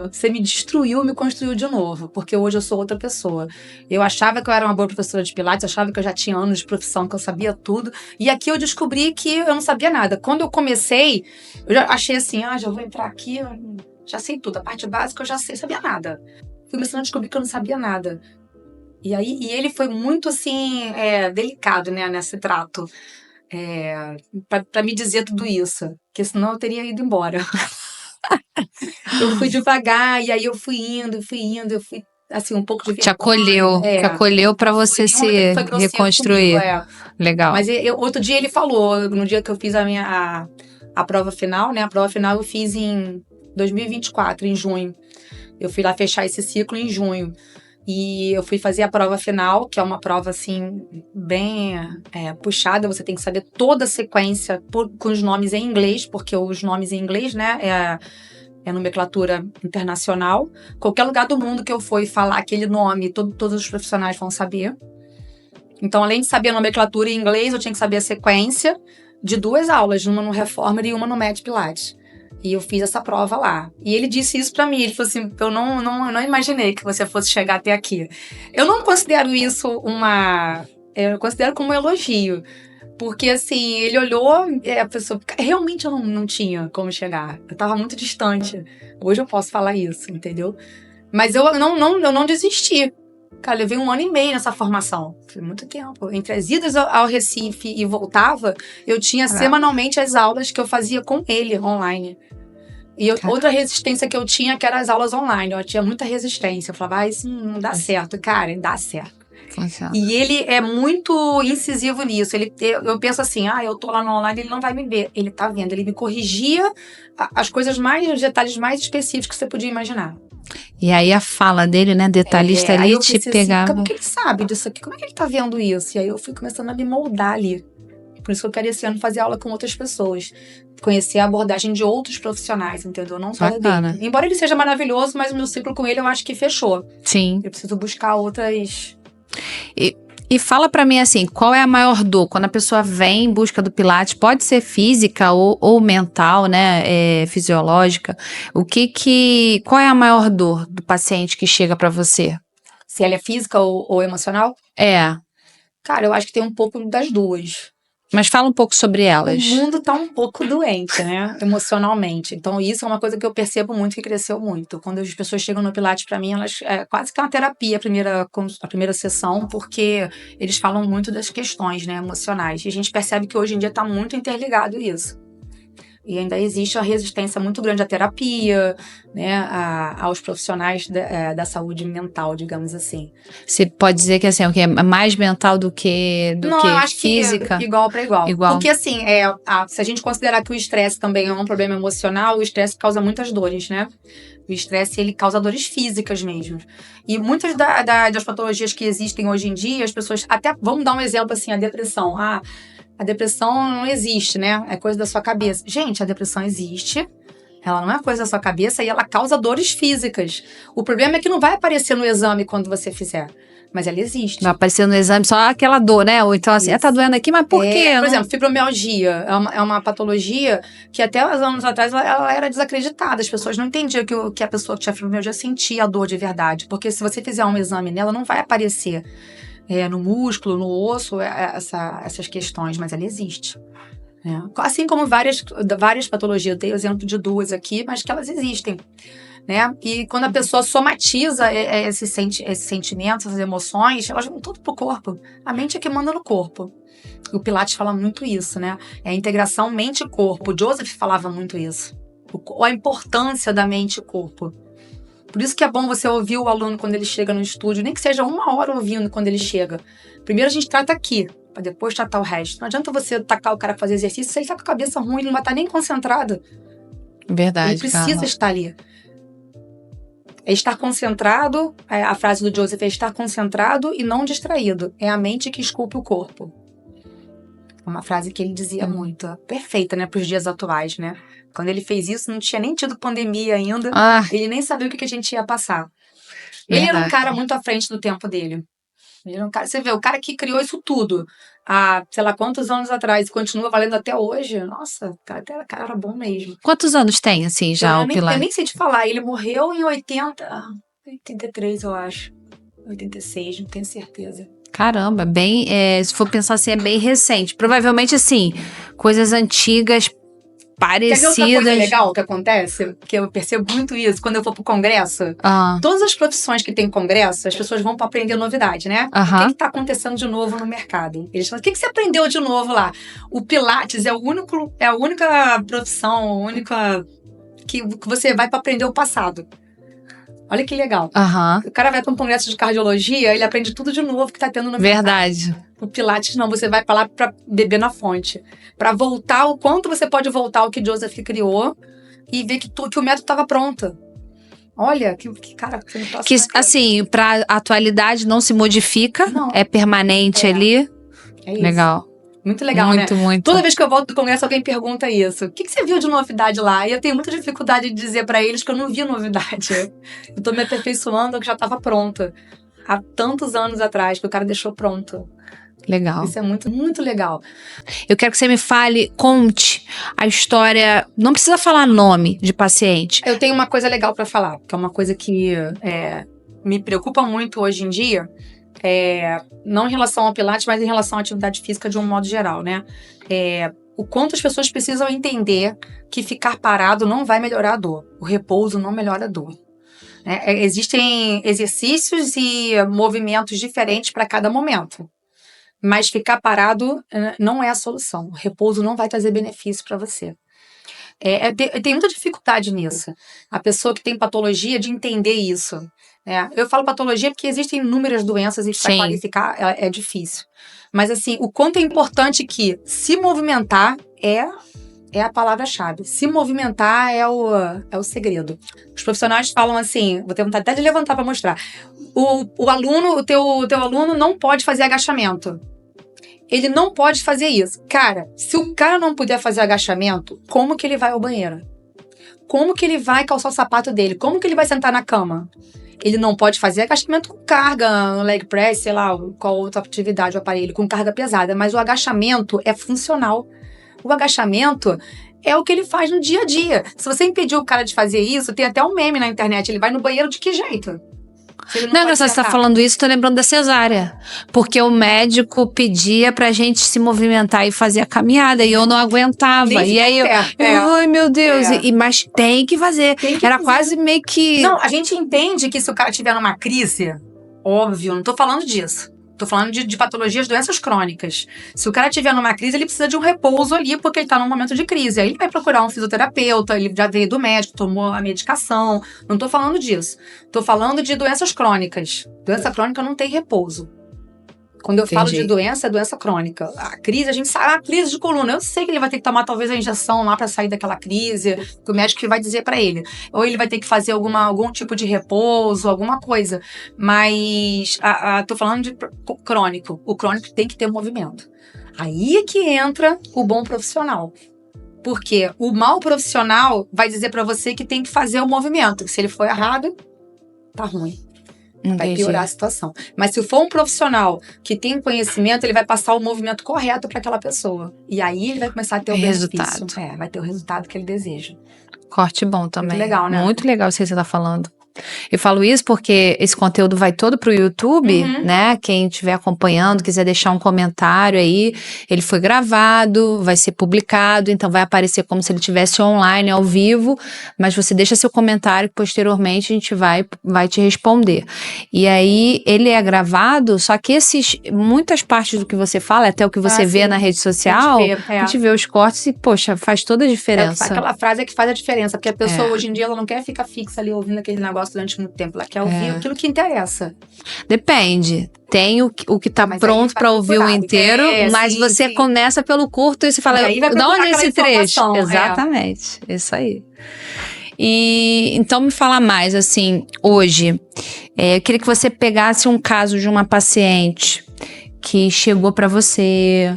você me destruiu, me construiu de novo, porque hoje eu sou outra pessoa. Eu achava que eu era uma boa professora de Pilates, achava que eu já tinha anos de profissão, que eu sabia tudo. E aqui eu descobri que eu não sabia nada. Quando eu comecei, eu já achei assim, já vou entrar aqui, eu já sei tudo. A parte básica eu já sei, sabia nada. Fui começando a descobrir que eu não sabia nada. E ele foi muito, assim, delicado, né, nesse trato. Pra me dizer tudo isso. Porque senão eu teria ido embora. Eu fui devagar, e aí eu fui indo, eu fui, assim, um pouco de te acolheu pra você se reconstruir. Comigo, Legal. Mas outro dia ele falou, no dia que eu fiz a prova final, né? A prova final eu fiz em 2024, em junho. Eu fui lá fechar esse ciclo em junho. E eu fui fazer a prova final, que é uma prova, assim, bem puxada. Você tem que saber toda a sequência com os nomes em inglês, porque os nomes em inglês, né, é nomenclatura internacional. Qualquer lugar do mundo que eu for falar aquele nome, todos os profissionais vão saber. Então, além de saber a nomenclatura em inglês, eu tinha que saber a sequência. de 2 aulas, uma no Reformer e uma no Med Pilates. E eu fiz essa prova lá. E ele disse isso pra mim. Ele falou assim, eu não imaginei que você fosse chegar até aqui. Eu não considero isso eu considero como um elogio. Porque, assim, ele olhou, a pessoa... Realmente eu não tinha como chegar. Eu tava muito distante. Hoje eu posso falar isso, entendeu? Mas eu não desisti. Cara, levei 1 ano e meio nessa formação. Foi muito tempo. Entre as idas ao Recife e voltava, eu tinha semanalmente as aulas que eu fazia com ele, online. E outra resistência que eu tinha, que eram as aulas online. Eu tinha muita resistência. Eu falava, isso não dá certo. Cara, dá certo. Funciona. E ele é muito incisivo nisso. Eu penso assim, eu tô lá no online, ele não vai me ver. Ele tá vendo. Ele me corrigia as coisas os detalhes mais específicos que você podia imaginar. E aí a fala dele, né, detalhista ali, te pegava. Como que ele sabe disso aqui? Como é que ele tá vendo isso? E aí eu fui começando a me moldar ali. Por isso que eu quero esse ano fazer aula com outras pessoas. Conhecer a abordagem de outros profissionais, entendeu? Não só dele. Embora ele seja maravilhoso, mas o meu ciclo com ele eu acho que fechou. Sim. Eu preciso buscar outras... E fala pra mim assim, qual é a maior dor? Quando a pessoa vem em busca do Pilates, pode ser física ou mental, né, fisiológica. Qual é a maior dor do paciente que chega pra você? Se ela é física ou emocional? Cara, eu acho que tem um pouco das duas. Mas fala um pouco sobre elas. O mundo tá um pouco doente, né? Emocionalmente. Então, isso é uma coisa que eu percebo muito, que cresceu muito. Quando as pessoas chegam no Pilates, pra mim, elas quase que é uma terapia a primeira sessão, porque eles falam muito das questões, né, emocionais. E a gente percebe que hoje em dia tá muito interligado isso. E ainda existe uma resistência muito grande à terapia, né, aos profissionais da saúde mental, digamos assim. Você pode dizer que assim, o que é mais mental do que eu acho física? Que igual para igual. Porque assim, se a gente considerar que o estresse também é um problema emocional, o estresse causa muitas dores, né? O estresse, ele causa dores físicas mesmo. E muitas das patologias que existem hoje em dia, as pessoas... Até, vamos dar um exemplo assim, a depressão. A depressão não existe, né? É coisa da sua cabeça. Gente, a depressão existe. Ela não é coisa da sua cabeça e ela causa dores físicas. O problema é que não vai aparecer no exame quando você fizer. Mas ela existe. Vai aparecer no exame só aquela dor, né? Ou então assim, tá doendo aqui, mas por quê? Por exemplo, fibromialgia é uma patologia que até uns anos atrás ela era desacreditada. As pessoas não entendiam que a pessoa que tinha fibromialgia sentia a dor de verdade. Porque se você fizer um exame nela, não vai aparecer no músculo, no osso, essas questões, mas ela existe. Assim como várias patologias, eu dei o exemplo de 2 aqui, mas que elas existem. Né? E quando a pessoa somatiza esses sentimentos, essas emoções, elas vão tudo pro corpo. A mente é que manda no corpo. O Pilates fala muito isso, né? É a integração mente e corpo. O Joseph falava muito isso. A importância da mente e corpo. Por isso que é bom você ouvir o aluno quando ele chega no estúdio, nem que seja 1 hora ouvindo quando ele chega. Primeiro a gente trata aqui, para depois tratar o resto. Não adianta você tacar o cara pra fazer exercício, se ele tá com a cabeça ruim, ele não vai estar nem concentrado. Verdade, ele precisa estar ali. É estar concentrado, a frase do Joseph é estar concentrado e não distraído. É a mente que esculpe o corpo. É uma frase que ele dizia muito. Perfeita, né, pros dias atuais, né? Quando ele fez isso, não tinha nem tido pandemia ainda. Ele nem sabia o que a gente ia passar. Ele era um cara muito à frente do tempo dele. Ele era um cara, você vê, o cara que criou isso tudo há, sei lá quantos anos atrás, e continua valendo até hoje. Nossa, o cara era bom mesmo. Quantos anos tem, assim, já o Pilates? Eu nem sei te falar. Ele morreu em 83, eu acho. 86, não tenho certeza. Caramba, se for pensar assim, é bem recente. Provavelmente, assim, coisas antigas, parecidas. Quer ver outra coisa legal que acontece? Que eu percebo muito isso quando eu vou pro congresso. Todas as profissões que tem congresso, as pessoas vão para aprender novidade, né? O que tá acontecendo de novo no mercado? Eles falam, o que você aprendeu de novo lá? O Pilates é a única profissão, que você vai para aprender o passado. Olha que legal. O cara vai para um congresso de cardiologia, ele aprende tudo de novo que tá tendo no mercado. Verdade. O Pilates não, você vai para lá para beber na fonte. Para voltar, o quanto você pode voltar ao que Joseph criou e ver que o método estava pronto. Olha, que cara... Que, assim, para a atualidade não se modifica, é permanente ali. É isso. Legal. Muito legal, muito, né? Muito. Toda vez que eu volto do congresso, alguém pergunta isso. O que você viu de novidade lá? E eu tenho muita dificuldade de dizer para eles que eu não vi novidade. Eu tô me aperfeiçoando, que já estava pronta. Há tantos anos atrás, que o cara deixou pronto. Legal. Isso é muito, muito legal. Eu quero que você me conte a história. Não precisa falar nome de paciente. Eu tenho uma coisa legal para falar, que é uma coisa que me preocupa muito hoje em dia, não em relação ao Pilates, mas em relação à atividade física de um modo geral, né? O quanto as pessoas precisam entender que ficar parado não vai melhorar a dor. O repouso não melhora a dor. Existem exercícios e movimentos diferentes para cada momento. Mas ficar parado não é a solução. O repouso não vai trazer benefício para você. Tem muita dificuldade nisso. A pessoa que tem patologia de entender isso. Eu falo patologia porque existem inúmeras doenças e para qualificar é difícil. Mas assim, o quanto é importante que se movimentar é a palavra-chave. Se movimentar é o segredo. Os profissionais falam assim, vou ter vontade até de levantar para mostrar. O teu aluno não pode fazer agachamento. Ele não pode fazer isso. Cara, se o cara não puder fazer agachamento, como que ele vai ao banheiro? Como que ele vai calçar o sapato dele? Como que ele vai sentar na cama? Ele não pode fazer agachamento com carga, leg press, sei lá, qual outra atividade, o aparelho, com carga pesada. Mas o agachamento é funcional. O agachamento é o que ele faz no dia a dia. Se você impedir o cara de fazer isso, tem até um meme na internet. Ele vai no banheiro de que jeito? Não é engraçado você tá falando isso, tô lembrando da cesárea. Porque o médico pedia pra gente se movimentar e fazer a caminhada, e eu não aguentava. E aí ai meu Deus, mas tem que fazer. Era quase meio que... Não, a gente entende que se o cara tiver numa crise, óbvio, não tô falando disso. Tô falando de patologias, doenças crônicas. Se o cara estiver numa crise, ele precisa de um repouso ali, porque ele tá num momento de crise. Aí ele vai procurar um fisioterapeuta, ele já veio do médico, tomou a medicação. Não tô falando disso. Tô falando de doenças crônicas. Doença crônica não tem repouso. Quando eu falo de doença, é doença crônica. A crise, a gente sabe, a crise de coluna. Eu sei que ele vai ter que tomar talvez a injeção lá pra sair daquela crise, que o médico vai dizer pra ele. Ou ele vai ter que fazer algum tipo de repouso, alguma coisa. Mas tô falando de crônico. O crônico tem que ter movimento. Aí é que entra o bom profissional. Porque o mau profissional vai dizer pra você que tem que fazer o movimento. Se ele for errado, tá ruim. Vai piorar a situação. Mas se for um profissional que tem conhecimento, ele vai passar o movimento correto para aquela pessoa. E aí ele vai começar a ter o resultado. Vai ter o resultado que ele deseja. Corte bom também. Muito legal, né? Muito legal isso que você tá falando. Eu falo isso porque esse conteúdo vai todo pro YouTube, né? Quem estiver acompanhando, quiser deixar um comentário aí, ele foi gravado, vai ser publicado, então vai aparecer como se ele estivesse online, ao vivo, mas você deixa seu comentário que posteriormente a gente vai te responder. E aí, ele é gravado, só que muitas partes do que você fala, até o que você vê na rede social, a gente vê os cortes e, poxa, faz toda a diferença. Aquela frase é que faz a diferença, porque a pessoa hoje em dia, ela não quer ficar fixa ali ouvindo aquele negócio durante muito tempo. Ela quer ouvir aquilo que interessa. Depende. Tem o que tá pronto pra ouvir o inteiro, mas você começa pelo curto e você fala, de onde é esse trecho? Exatamente. Isso aí. E então me fala mais, assim, hoje, eu queria que você pegasse um caso de uma paciente que chegou pra você,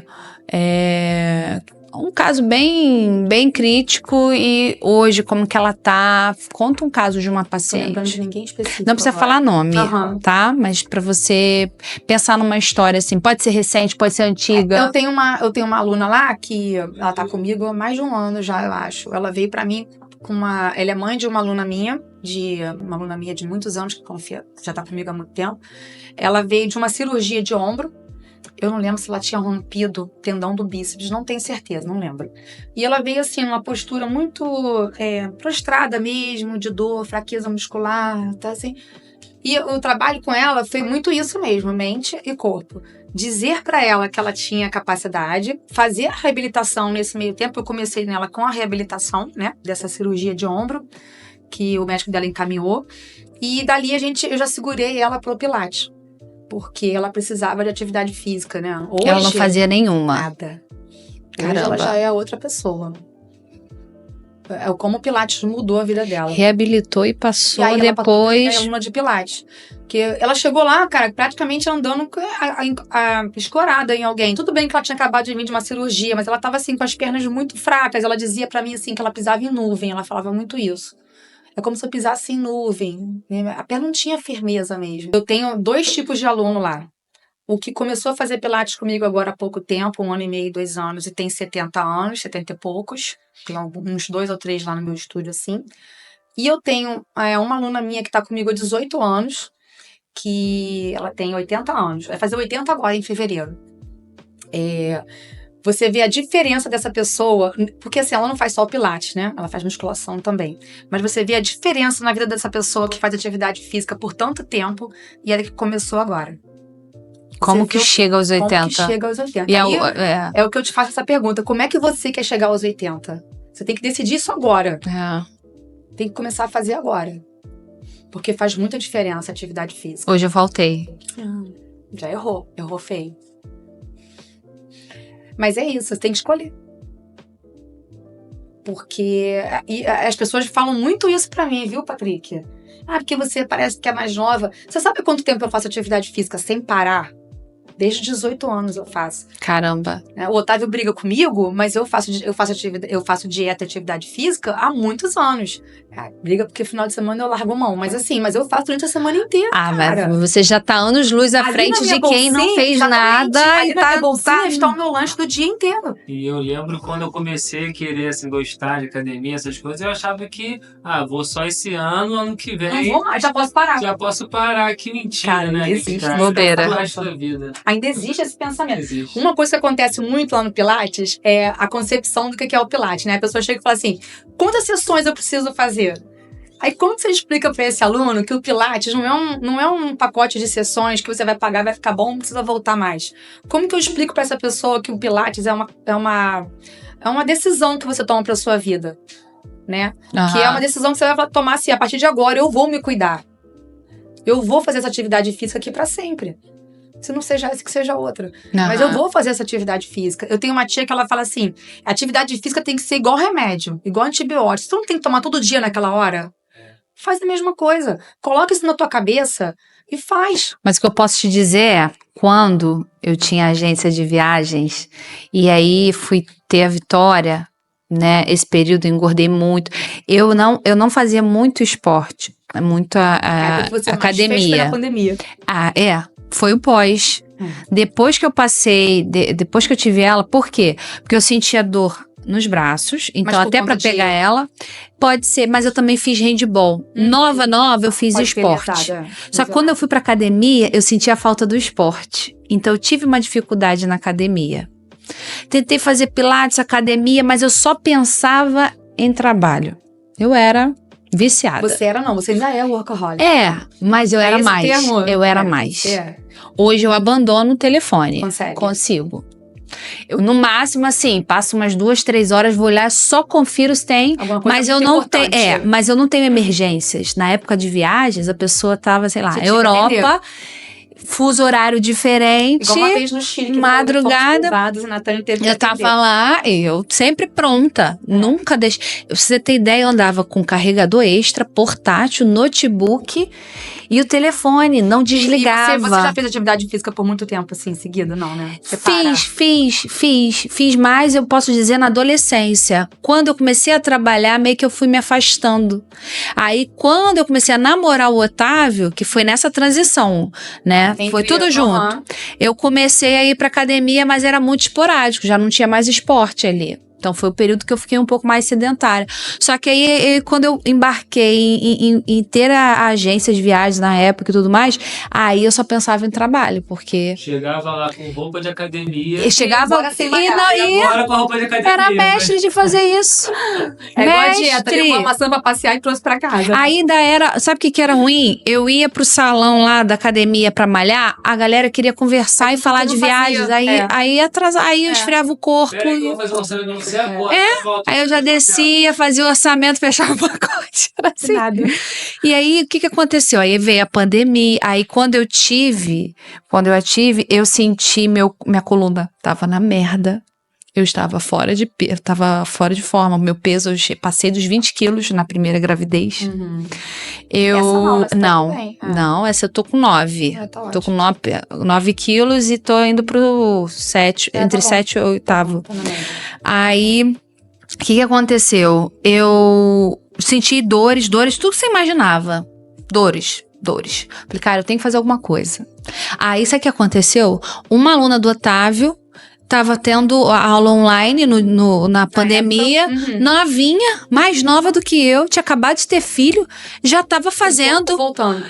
um caso bem crítico, e hoje, como que ela tá? Conta um caso de uma paciente. Não lembrando de ninguém específico. Não precisa falar nome, tá? Mas pra você pensar numa história assim, pode ser recente, pode ser antiga. Eu tenho uma aluna lá que ela tá comigo há mais de um ano já, eu acho. Ela veio pra mim ela é mãe de uma aluna minha de muitos anos, que confia, já tá comigo há muito tempo. Ela veio de uma cirurgia de ombro. Eu não lembro se ela tinha rompido o tendão do bíceps, não tenho certeza, não lembro. E ela veio assim, numa postura muito prostrada mesmo, de dor, fraqueza muscular, tá assim. E o trabalho com ela foi muito isso mesmo, mente e corpo. Dizer pra ela que ela tinha capacidade, fazer a reabilitação nesse meio tempo. Eu comecei nela com a reabilitação, né, dessa cirurgia de ombro, que o médico dela encaminhou. E dali eu já segurei ela pro Pilates. Porque ela precisava de atividade física, né? Hoje, ela não fazia nenhuma. Nada. Caramba. Hoje ela já é outra pessoa. É como o Pilates mudou a vida dela. Reabilitou e passou e aí depois. Ela aluna de Pilates. Que ela chegou lá, cara, praticamente andando escorada em alguém. Tudo bem que ela tinha acabado de vir de uma cirurgia, mas ela tava assim, com as pernas muito fracas. Ela dizia pra mim assim que ela pisava em nuvem. Ela falava muito isso. É como se eu pisasse em nuvem. A perna não tinha firmeza mesmo. Eu tenho 2 tipos de aluno lá. O que começou a fazer Pilates comigo agora há pouco tempo, 1 ano e meio, 2 anos, e tem 70 anos, 70 e poucos. Tem uns 2 ou 3 lá no meu estúdio, assim. E eu tenho uma aluna minha que tá comigo há 18 anos, que ela tem 80 anos. Vai fazer 80 agora, em fevereiro. Você vê a diferença dessa pessoa, porque assim, ela não faz só o Pilates, né? Ela faz musculação também. Mas você vê a diferença na vida dessa pessoa que faz atividade física por tanto tempo e ela que começou agora. Como que chega aos 80? Como que chega aos 80? E aí, é o que eu te faço essa pergunta. Como é que você quer chegar aos 80? Você tem que decidir isso agora. Tem que começar a fazer agora. Porque faz muita diferença a atividade física. Hoje eu faltei. Já errou. Errou feio. Mas é isso, você tem que escolher. Porque as pessoas falam muito isso pra mim, viu, Patrick? Porque você parece que é mais nova. Você sabe quanto tempo eu faço atividade física sem parar? Desde 18 anos eu faço. Caramba. O Otávio briga comigo, mas eu faço dieta e atividade física há muitos anos. Briga porque final de semana eu largo mão. Mas eu faço durante a semana inteira, cara. Mas você já tá anos-luz à frente de quem não fez nada. Ali na minha bolsinha está o meu lanche do dia inteiro. E eu lembro quando eu comecei a querer, assim, gostar de academia, essas coisas, eu achava que, vou só esse ano que vem. Não vou mais, já posso parar. Já posso parar, que mentira, cara, né? Existe, bobeira. O resto da vida. Ainda existe esse pensamento. Existe. Uma coisa que acontece muito lá no Pilates é a concepção do que é o Pilates, né? A pessoa chega e fala assim, quantas sessões eu preciso fazer? Aí como você explica para esse aluno que o Pilates não é um pacote de sessões que você vai pagar, vai ficar bom, não precisa voltar mais? Como que eu explico para essa pessoa que o Pilates é uma decisão que você toma para sua vida, né? Que é uma decisão que você vai tomar assim, a partir de agora eu vou me cuidar. Eu vou fazer essa atividade física aqui para sempre. Se não seja essa, que seja outra. Mas eu vou fazer essa atividade física. Eu tenho uma tia que ela fala assim, a atividade física tem que ser igual remédio, igual antibiótico. Você não tem que tomar todo dia naquela hora? Faz a mesma coisa. Coloca isso na tua cabeça e faz. Mas o que eu posso te dizer é, quando eu tinha agência de viagens, e aí fui ter a Vitória, né, esse período eu engordei muito. Eu não fazia muito esporte, muito academia. Mais fez na pandemia. Foi o pós. Depois que eu passei, depois que eu tive ela, por quê? Porque eu sentia dor nos braços, então até pra pegar ela, pode ser, mas eu também fiz handball. Nova, eu fiz esporte. Só que quando eu fui pra academia, eu sentia a falta do esporte. Então eu tive uma dificuldade na academia. Tentei fazer pilates, academia, mas eu só pensava em trabalho. Eu era viciada. Você ainda é workaholic. Mas eu era mais. Eu era mais. Hoje eu abandono o telefone. Consegue? Consigo. Eu, no máximo, assim, passo umas 2, 3 horas, vou olhar, só confiro se tem. Mas eu não tenho. Mas eu não tenho emergências. Na época de viagens, a pessoa tava, sei lá, Europa, fuso horário diferente. Igual uma vez no Chile, madrugada. Eu tava lá e eu sempre pronta. Nunca deixei. Pra você ter ideia, eu andava com carregador extra, portátil, notebook e o telefone, não desligava. E você já fez atividade física por muito tempo, assim, seguido, não, né? Fiz mais, eu posso dizer, na adolescência. Quando eu comecei a trabalhar, meio que eu fui me afastando. Aí, quando eu comecei a namorar o Otávio, que foi nessa transição, né? Foi tudo junto. Eu comecei a ir pra academia, mas era muito esporádico, já não tinha mais esporte ali. Então, foi o período que eu fiquei um pouco mais sedentária. Só que aí, quando eu embarquei em ter a agência de viagens na época e tudo mais, aí eu só pensava em trabalho, porque... Chegava lá com roupa de academia. Eu chegava agora com a roupa de academia. Era mestre de fazer isso. Igual a dieta, levou uma maçã pra passear e trouxe pra casa. Ainda era... Sabe o que era ruim? Eu ia pro salão lá da academia pra malhar, a galera queria conversar e falar de viagens. Aí eu esfriava o corpo. Vou fazer um orçamento. Aí eu já descia, fazia o orçamento, fechava o pacote. Era assim. Nada. E aí, o que aconteceu? Aí veio a pandemia. Aí, quando eu a tive, eu senti minha coluna tava na merda. Eu estava fora de peso, tava fora de forma. Meu peso, eu passei dos 20 quilos na primeira gravidez. Essa eu tô com 9. Tô com 9 quilos e tô indo pro 7, entre 7 e 8. Aí, o que aconteceu? Eu senti dores, tudo que você imaginava. Dores. Falei, cara, eu tenho que fazer alguma coisa. Aí, sabe o que aconteceu? Uma aluna do Otávio tava tendo a aula online na pandemia, novinha, mais nova do que eu, tinha acabado de ter filho, já tava fazendo. Voltando.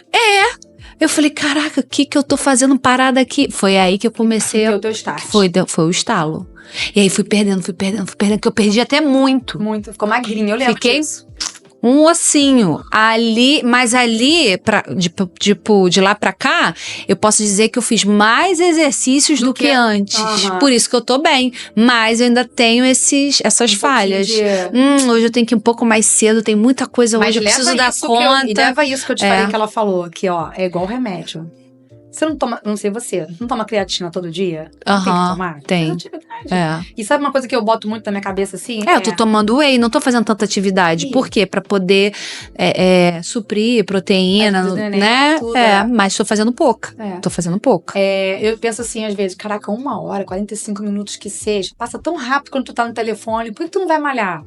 Eu falei, caraca, o que eu tô fazendo parada aqui? Foi aí que eu comecei. Deu teu start. Foi o estalo. E aí fui perdendo, que eu perdi até muito. Muito. Ficou magrinha, eu lembro Fiquei disso. um ossinho. Mas ali, de lá pra cá, eu posso dizer que eu fiz mais exercícios do que antes. Por isso que eu tô bem. Mas eu ainda tenho essas falhas. Hoje eu tenho que ir um pouco mais cedo, tem muita coisa hoje, eu preciso dar conta. E leva isso que eu te falei que ela falou, que ó, é igual remédio. Você não toma, não sei você, não toma creatina todo dia? Tem que tomar? Tem. E sabe uma coisa que eu boto muito na minha cabeça assim? Eu tô tomando whey, não tô fazendo tanta atividade. Por quê? Pra poder suprir proteína, né? Mas tô fazendo pouca. Tô fazendo pouca. Eu penso assim, às vezes, caraca, 1 hora, 45 minutos que seja, passa tão rápido quando tu tá no telefone, por que tu não vai malhar?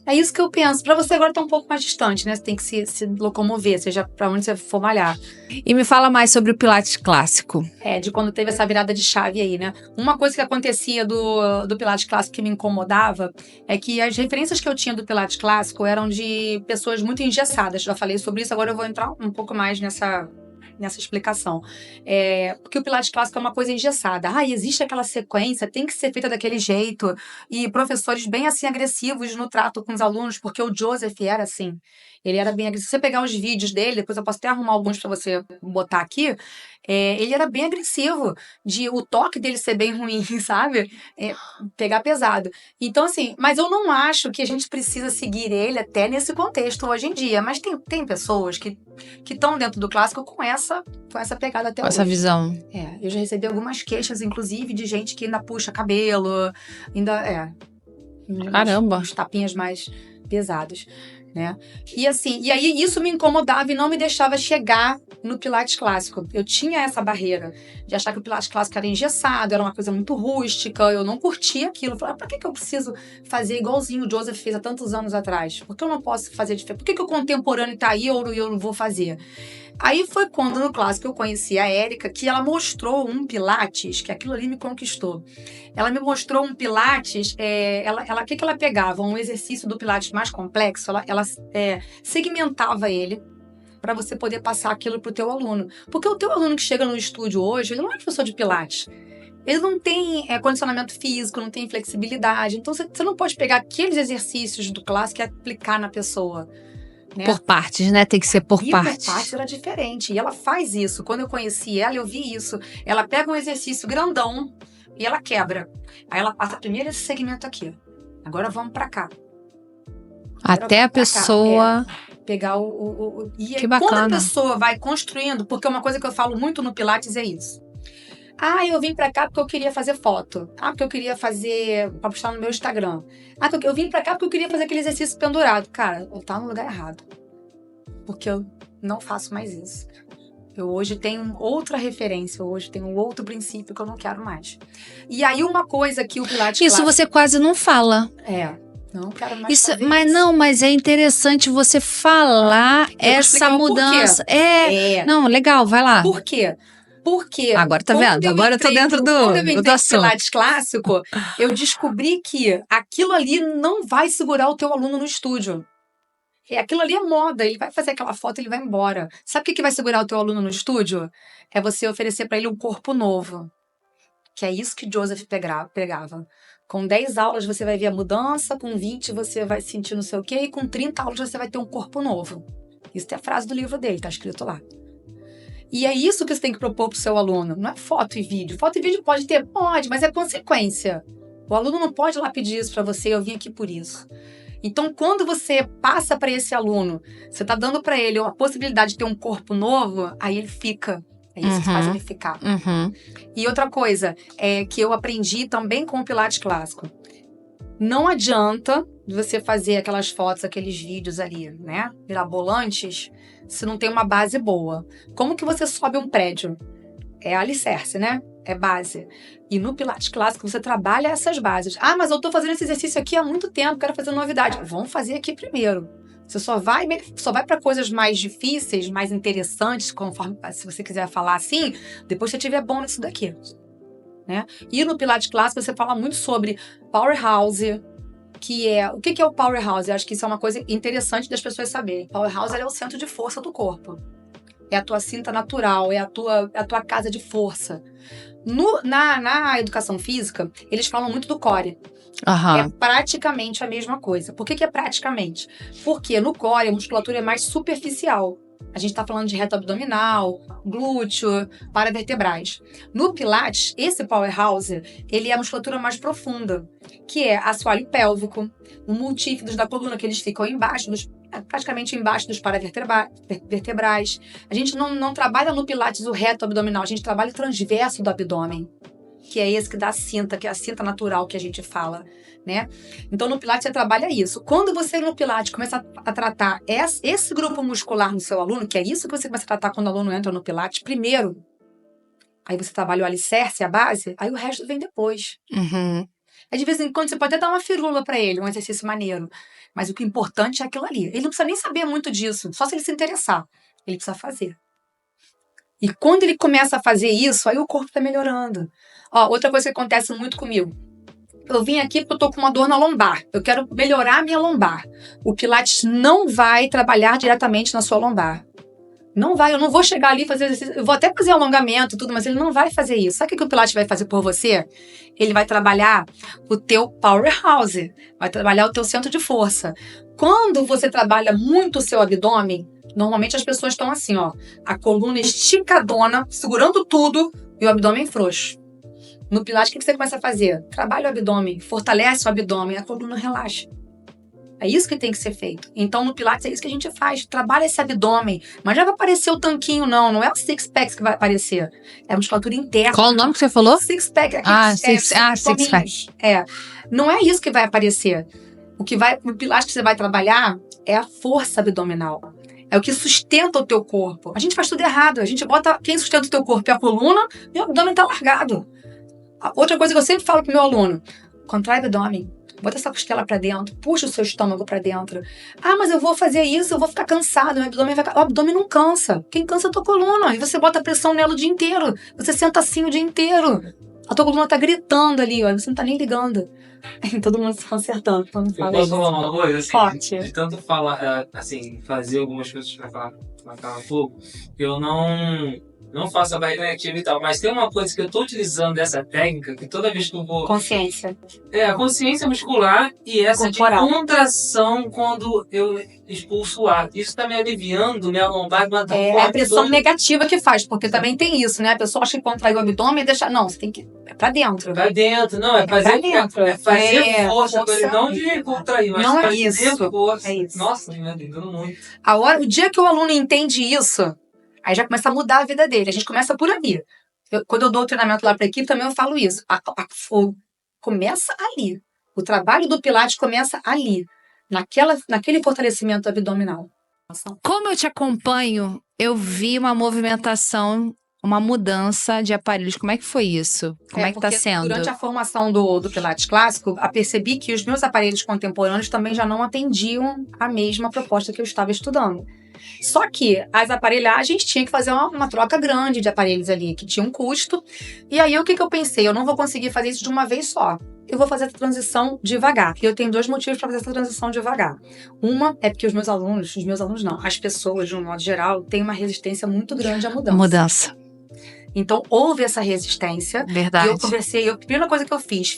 É isso que eu penso. Pra você agora tá um pouco mais distante, né? Você tem que se locomover, seja pra onde você for malhar. E me fala mais sobre o Pilates clássico. De quando teve essa virada de chave aí, né? Uma coisa que acontecia do Pilates clássico que me incomodava é que as referências que eu tinha do Pilates clássico eram de pessoas muito engessadas. Já falei sobre isso, agora eu vou entrar um pouco mais nessa explicação. Porque o Pilates clássico é uma coisa engessada. Existe aquela sequência, tem que ser feita daquele jeito. E professores bem assim agressivos no trato com os alunos, porque o Joseph era assim. Ele era bem agressivo. Se você pegar os vídeos dele, depois eu posso até arrumar alguns pra você botar aqui. Ele era bem agressivo, de o toque dele ser bem ruim, sabe? Pegar pesado. Então, assim, mas eu não acho que a gente precisa seguir ele até nesse contexto hoje em dia. Mas tem pessoas que estão dentro do clássico com essa pegada até hoje. Essa visão. Eu já recebi algumas queixas, inclusive, de gente que ainda puxa cabelo, Caramba. Uns tapinhas mais pesados. Né? E aí isso me incomodava e não me deixava chegar no Pilates clássico. Eu tinha essa barreira de achar que o Pilates clássico era engessado, era uma coisa muito rústica, eu não curtia aquilo. Eu falava, pra que eu preciso fazer igualzinho o Joseph fez há tantos anos atrás? Por que eu não posso fazer diferente? Por que o contemporâneo tá aí ou eu não vou fazer? Aí foi quando no clássico eu conheci a Érica, que ela mostrou um Pilates, que aquilo ali me conquistou. Ela me mostrou um Pilates, o que ela pegava? Um exercício do Pilates mais complexo, ela segmentava ele para você poder passar aquilo pro teu aluno. Porque o teu aluno que chega no estúdio hoje, ele não é professor de Pilates. Ele não tem condicionamento físico, não tem flexibilidade. Então, você não pode pegar aqueles exercícios do clássico e aplicar na pessoa. Né? Por partes, né? Tem que ser por partes. Por partes era diferente. E ela faz isso. Quando eu conheci ela, eu vi isso. Ela pega um exercício grandão e ela quebra. Aí ela passa primeiro esse segmento aqui. Agora vamos pra cá. Até a pessoa... pegar E que bacana. Quando a pessoa vai construindo, porque uma coisa que eu falo muito no Pilates é isso. Eu vim pra cá porque eu queria fazer foto. Porque eu queria fazer pra postar no meu Instagram. Eu vim pra cá porque eu queria fazer aquele exercício pendurado. Cara, tá no lugar errado. Porque eu não faço mais isso. Eu hoje tenho outra referência, hoje tenho outro princípio que eu não quero mais. E aí uma coisa que o Pilates Isso você quase não fala. Não quero mais fazer mas é interessante você falar essa mudança. Não, legal, vai lá. Por quê? Porque agora tá vendo? Agora eu tô dentro do quando eu entrei no assunto. Pilates clássico, eu descobri que aquilo ali não vai segurar o teu aluno no estúdio. Aquilo ali é moda, ele vai fazer aquela foto e ele vai embora. Sabe o que vai segurar o teu aluno no estúdio? É você oferecer para ele um corpo novo. Que é isso que Joseph pegava. Com 10 aulas você vai ver a mudança, com 20 você vai sentir não sei o quê, e com 30 aulas você vai ter um corpo novo. Isso é a frase do livro dele, tá escrito lá. E é isso que você tem que propor pro seu aluno. Não é foto e vídeo. Foto e vídeo pode ter? Pode, mas é consequência. O aluno não pode ir lá pedir isso para você, eu vim aqui por isso. Então, quando você passa para esse aluno, você tá dando para ele a possibilidade de ter um corpo novo, aí ele fica. É isso que faz ele ficar. E outra coisa que eu aprendi também com o Pilates clássico. Não adianta você fazer aquelas fotos, aqueles vídeos ali, né? Mirabolantes, se não tem uma base boa. Como que você sobe um prédio? É alicerce, né? É base. E no Pilates clássico você trabalha essas bases. Mas eu tô fazendo esse exercício aqui há muito tempo, quero fazer novidade. Vamos fazer aqui primeiro. Você só vai para coisas mais difíceis, mais interessantes, conforme, se você quiser falar assim, depois que você estiver bom nisso daqui. Né? E no Pilates clássico você fala muito sobre Powerhouse, que é... O que é o Powerhouse? Eu acho que isso é uma coisa interessante das pessoas saberem. Powerhouse é o centro de força do corpo. É a tua cinta natural, é a tua casa de força. Na educação física, eles falam muito do core. É praticamente a mesma coisa. Por que é praticamente? Porque no core a musculatura é mais superficial. A gente está falando de reto abdominal, glúteo, paravertebrais. No Pilates, esse Powerhouse, ele é a musculatura mais profunda, que é assoalho pélvico, o multífidos da coluna, que eles ficam praticamente embaixo dos paravertebrais. A gente não trabalha no Pilates o reto abdominal, a gente trabalha o transverso do abdômen, que é esse que dá a cinta, que é a cinta natural que a gente fala, né? Então, no Pilates, você trabalha isso. Quando você, no Pilates, começa a tratar esse grupo muscular no seu aluno, que é isso que você começa a tratar quando o aluno entra no Pilates, primeiro, aí você trabalha o alicerce, a base, aí o resto vem depois. Aí, de vez em quando, você pode até dar uma firula para ele, um exercício maneiro. Mas o que é importante é aquilo ali. Ele não precisa nem saber muito disso, só se ele se interessar. Ele precisa fazer. E quando ele começa a fazer isso, aí o corpo tá melhorando. Ó, outra coisa que acontece muito comigo. Eu vim aqui porque eu tô com uma dor na lombar. Eu quero melhorar a minha lombar. O Pilates não vai trabalhar diretamente na sua lombar. Não vai, eu não vou chegar ali e fazer exercício. Eu vou até fazer alongamento e tudo, mas ele não vai fazer isso. Sabe o que o Pilates vai fazer por você? Ele vai trabalhar o teu powerhouse. Vai trabalhar o teu centro de força. Quando você trabalha muito o seu abdômen, normalmente as pessoas estão assim, ó. A coluna esticadona, segurando tudo e o abdômen frouxo. No Pilates, o que você começa a fazer? Trabalha o abdômen, fortalece o abdômen, a coluna relaxa. É isso que tem que ser feito. Então, no Pilates, é isso que a gente faz. Trabalha esse abdômen. Mas já vai aparecer o tanquinho, não. Não é o six-pack que vai aparecer. É a musculatura interna. Qual o nome que você falou? Six-pack. Six-pack. Não é isso que vai aparecer. O Pilates que você vai trabalhar é a força abdominal. É o que sustenta o teu corpo. A gente faz tudo errado. A gente bota... Quem sustenta o teu corpo é a coluna e o abdômen tá largado. Outra coisa que eu sempre falo pro meu aluno. Contrai o abdômen. Bota essa costela pra dentro, puxa o seu estômago pra dentro. Ah, mas eu vou fazer isso, eu vou ficar cansado, o abdômen não cansa. Quem cansa é a tua coluna. E você bota pressão nela o dia inteiro. Você senta assim o dia inteiro. A tua coluna tá gritando ali, ó. Você não tá nem ligando. Todo mundo se consertando. Eu posso falar uma coisa, assim, Forte. de tanto falar, assim, fazer algumas coisas pra falar um pouco, eu não faço a barriga ativa e tal, mas tem uma coisa que eu tô utilizando dessa técnica, que toda vez que eu vou... Consciência. A consciência muscular e essa corporal. De contração quando eu expulso o ar. Isso tá me aliviando, minha lombar... É a pressão negativa que faz, porque também tem isso, né? A pessoa acha que contrai o abdômen e deixa... Não, você tem que... É pra dentro. Pra dentro, não, é fazer... pra dentro. É fazer força, não de contrair, mas não fazer isso. força. É isso. Nossa, me ajudando muito. O dia que o aluno entende isso... Aí já começa a mudar a vida dele. A gente começa por ali. Quando eu dou o treinamento lá para a equipe, também eu falo isso. Começa ali. O trabalho do Pilates começa ali. Naquele fortalecimento abdominal. Como eu te acompanho, eu vi uma movimentação, uma mudança de aparelhos. Como é que foi isso? Como é que está sendo? Durante a formação do Pilates clássico, eu percebi que os meus aparelhos contemporâneos também já não atendiam a mesma proposta que eu estava estudando. Só que as aparelhagens tinham que fazer uma troca grande de aparelhos ali, que tinha um custo. E aí, o que eu pensei? Eu não vou conseguir fazer isso de uma vez só. Eu vou fazer essa transição devagar. E eu tenho 2 motivos para fazer essa transição devagar. Uma é porque os meus alunos não, as pessoas, de um modo geral, têm uma resistência muito grande à mudança. Então, houve essa resistência. Verdade. E eu conversei, a primeira coisa que eu fiz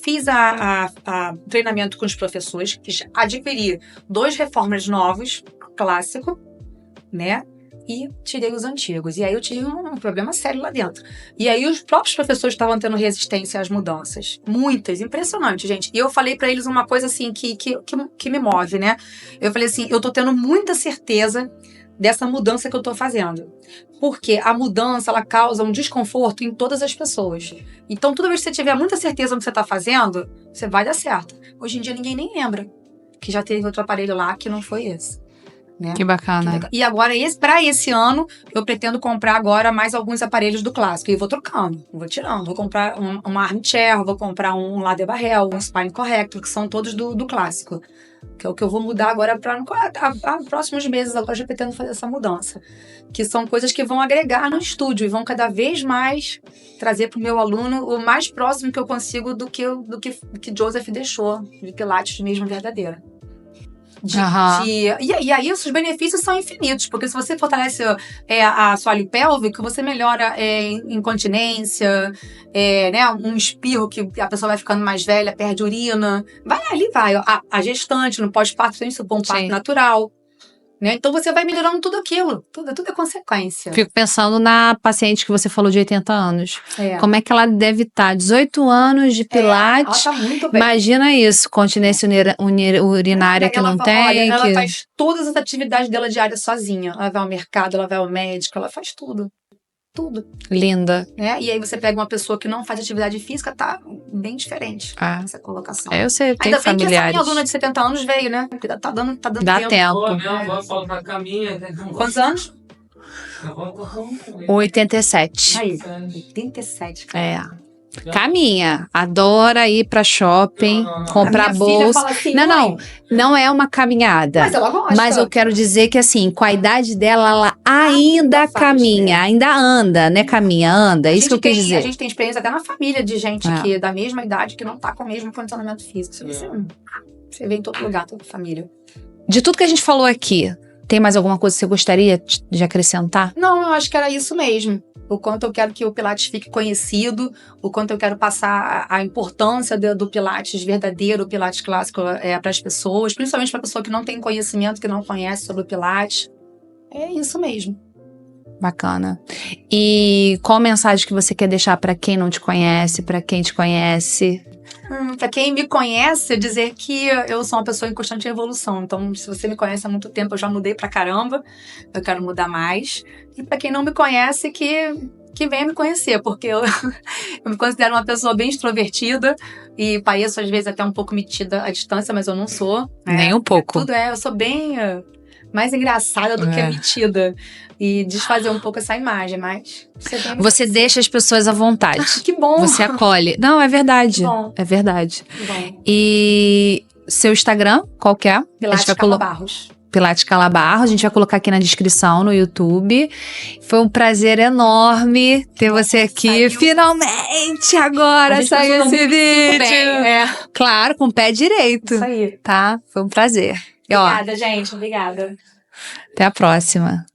treinamento com os professores, adquiri 2 reformas novos, clássico, né? E tirei os antigos. E aí eu tive um problema sério lá dentro. E aí os próprios professores estavam tendo resistência às mudanças. Muitas. Impressionante, gente. E eu falei pra eles uma coisa assim que me move, né? Eu falei assim, eu tô tendo muita certeza dessa mudança que eu tô fazendo. Porque a mudança, ela causa um desconforto em todas as pessoas. Então, toda vez que você tiver muita certeza do que você tá fazendo, você vai dar certo. Hoje em dia, ninguém nem lembra que já teve outro aparelho lá que não foi esse. né? Que bacana. E agora, para esse ano, eu pretendo comprar agora mais alguns aparelhos do clássico. E vou trocando, vou tirando. Vou comprar um armchair, vou comprar um Lader Barrel, um Spine Corrector, que são todos do clássico. Que é o que eu vou mudar agora para próximos meses. Agora já pretendo fazer essa mudança. Que são coisas que vão agregar no estúdio e vão cada vez mais trazer para o meu aluno o mais próximo que eu consigo do que Joseph deixou, de Pilates mesmo verdadeiro. E aí os benefícios são infinitos, porque se você fortalece a assoalho pélvico, você melhora incontinência, né, um espirro que a pessoa vai ficando mais velha, perde urina, vai. A gestante no pós-parto tem isso, bom parto natural. Né? Então você vai melhorando tudo aquilo. Tudo é consequência. Fico pensando na paciente que você falou de 80 anos. Como é que ela deve estar? 18 anos de Pilates. Ela tá muito bem. Imagina isso, continência urinária que não tem. Olha, ela faz todas as atividades dela diárias sozinha. Ela vai ao mercado, ela vai ao médico, ela faz tudo. Tudo. Linda. E aí você pega uma pessoa que não faz atividade física, tá bem diferente essa colocação. Eu sei, tem ainda familiares. Ainda bem que essa minha aluna de 70 anos veio, né? Porque tá dando Dá tempo. Pô, minha avó fala pra caminha. Quantos anos? 87. Aí, 87. Caminha, adora ir pra shopping, comprar bolsa. Assim, não é uma caminhada. Mas ela gosta. Mas eu quero dizer que assim, com a idade dela, ela ainda caminha, ainda anda, né? Caminha, anda. É isso que eu quis dizer. A gente tem experiência até na família de gente que da mesma idade que não tá com o mesmo condicionamento físico. Você vê em todo lugar, toda família. De tudo que a gente falou aqui, tem mais alguma coisa que você gostaria de acrescentar? Não, eu acho que era isso mesmo. O quanto eu quero que o Pilates fique conhecido, o quanto eu quero passar a importância do Pilates verdadeiro, o Pilates clássico para as pessoas, principalmente para a pessoa que não tem conhecimento, que não conhece sobre o Pilates. É isso mesmo. Bacana. E qual mensagem que você quer deixar para quem não te conhece, para quem te conhece? Para quem me conhece, dizer que eu sou uma pessoa em constante evolução. Então, se você me conhece há muito tempo, eu já mudei pra caramba. Eu quero mudar mais. E para quem não me conhece, que venha me conhecer, porque eu me considero uma pessoa bem extrovertida e pareço, às vezes, até um pouco metida à distância, mas eu não sou. Nem um pouco. Eu sou bem mais engraçada do que metida. E desfazer um pouco essa imagem, mas... Você deixa as pessoas à vontade. Que bom! Você acolhe. Não, é verdade. Bom. É verdade. Bom. E seu Instagram, qual que é? Pilates Calabarros. Pilates Calabarros. A gente vai colocar aqui na descrição, no YouTube. Foi um prazer enorme ter você aqui. Saiu. Finalmente, agora saiu esse vídeo. Bem, Claro, com o pé direito. Isso aí. Tá? Foi um prazer. Obrigada, gente. Obrigada. Até a próxima.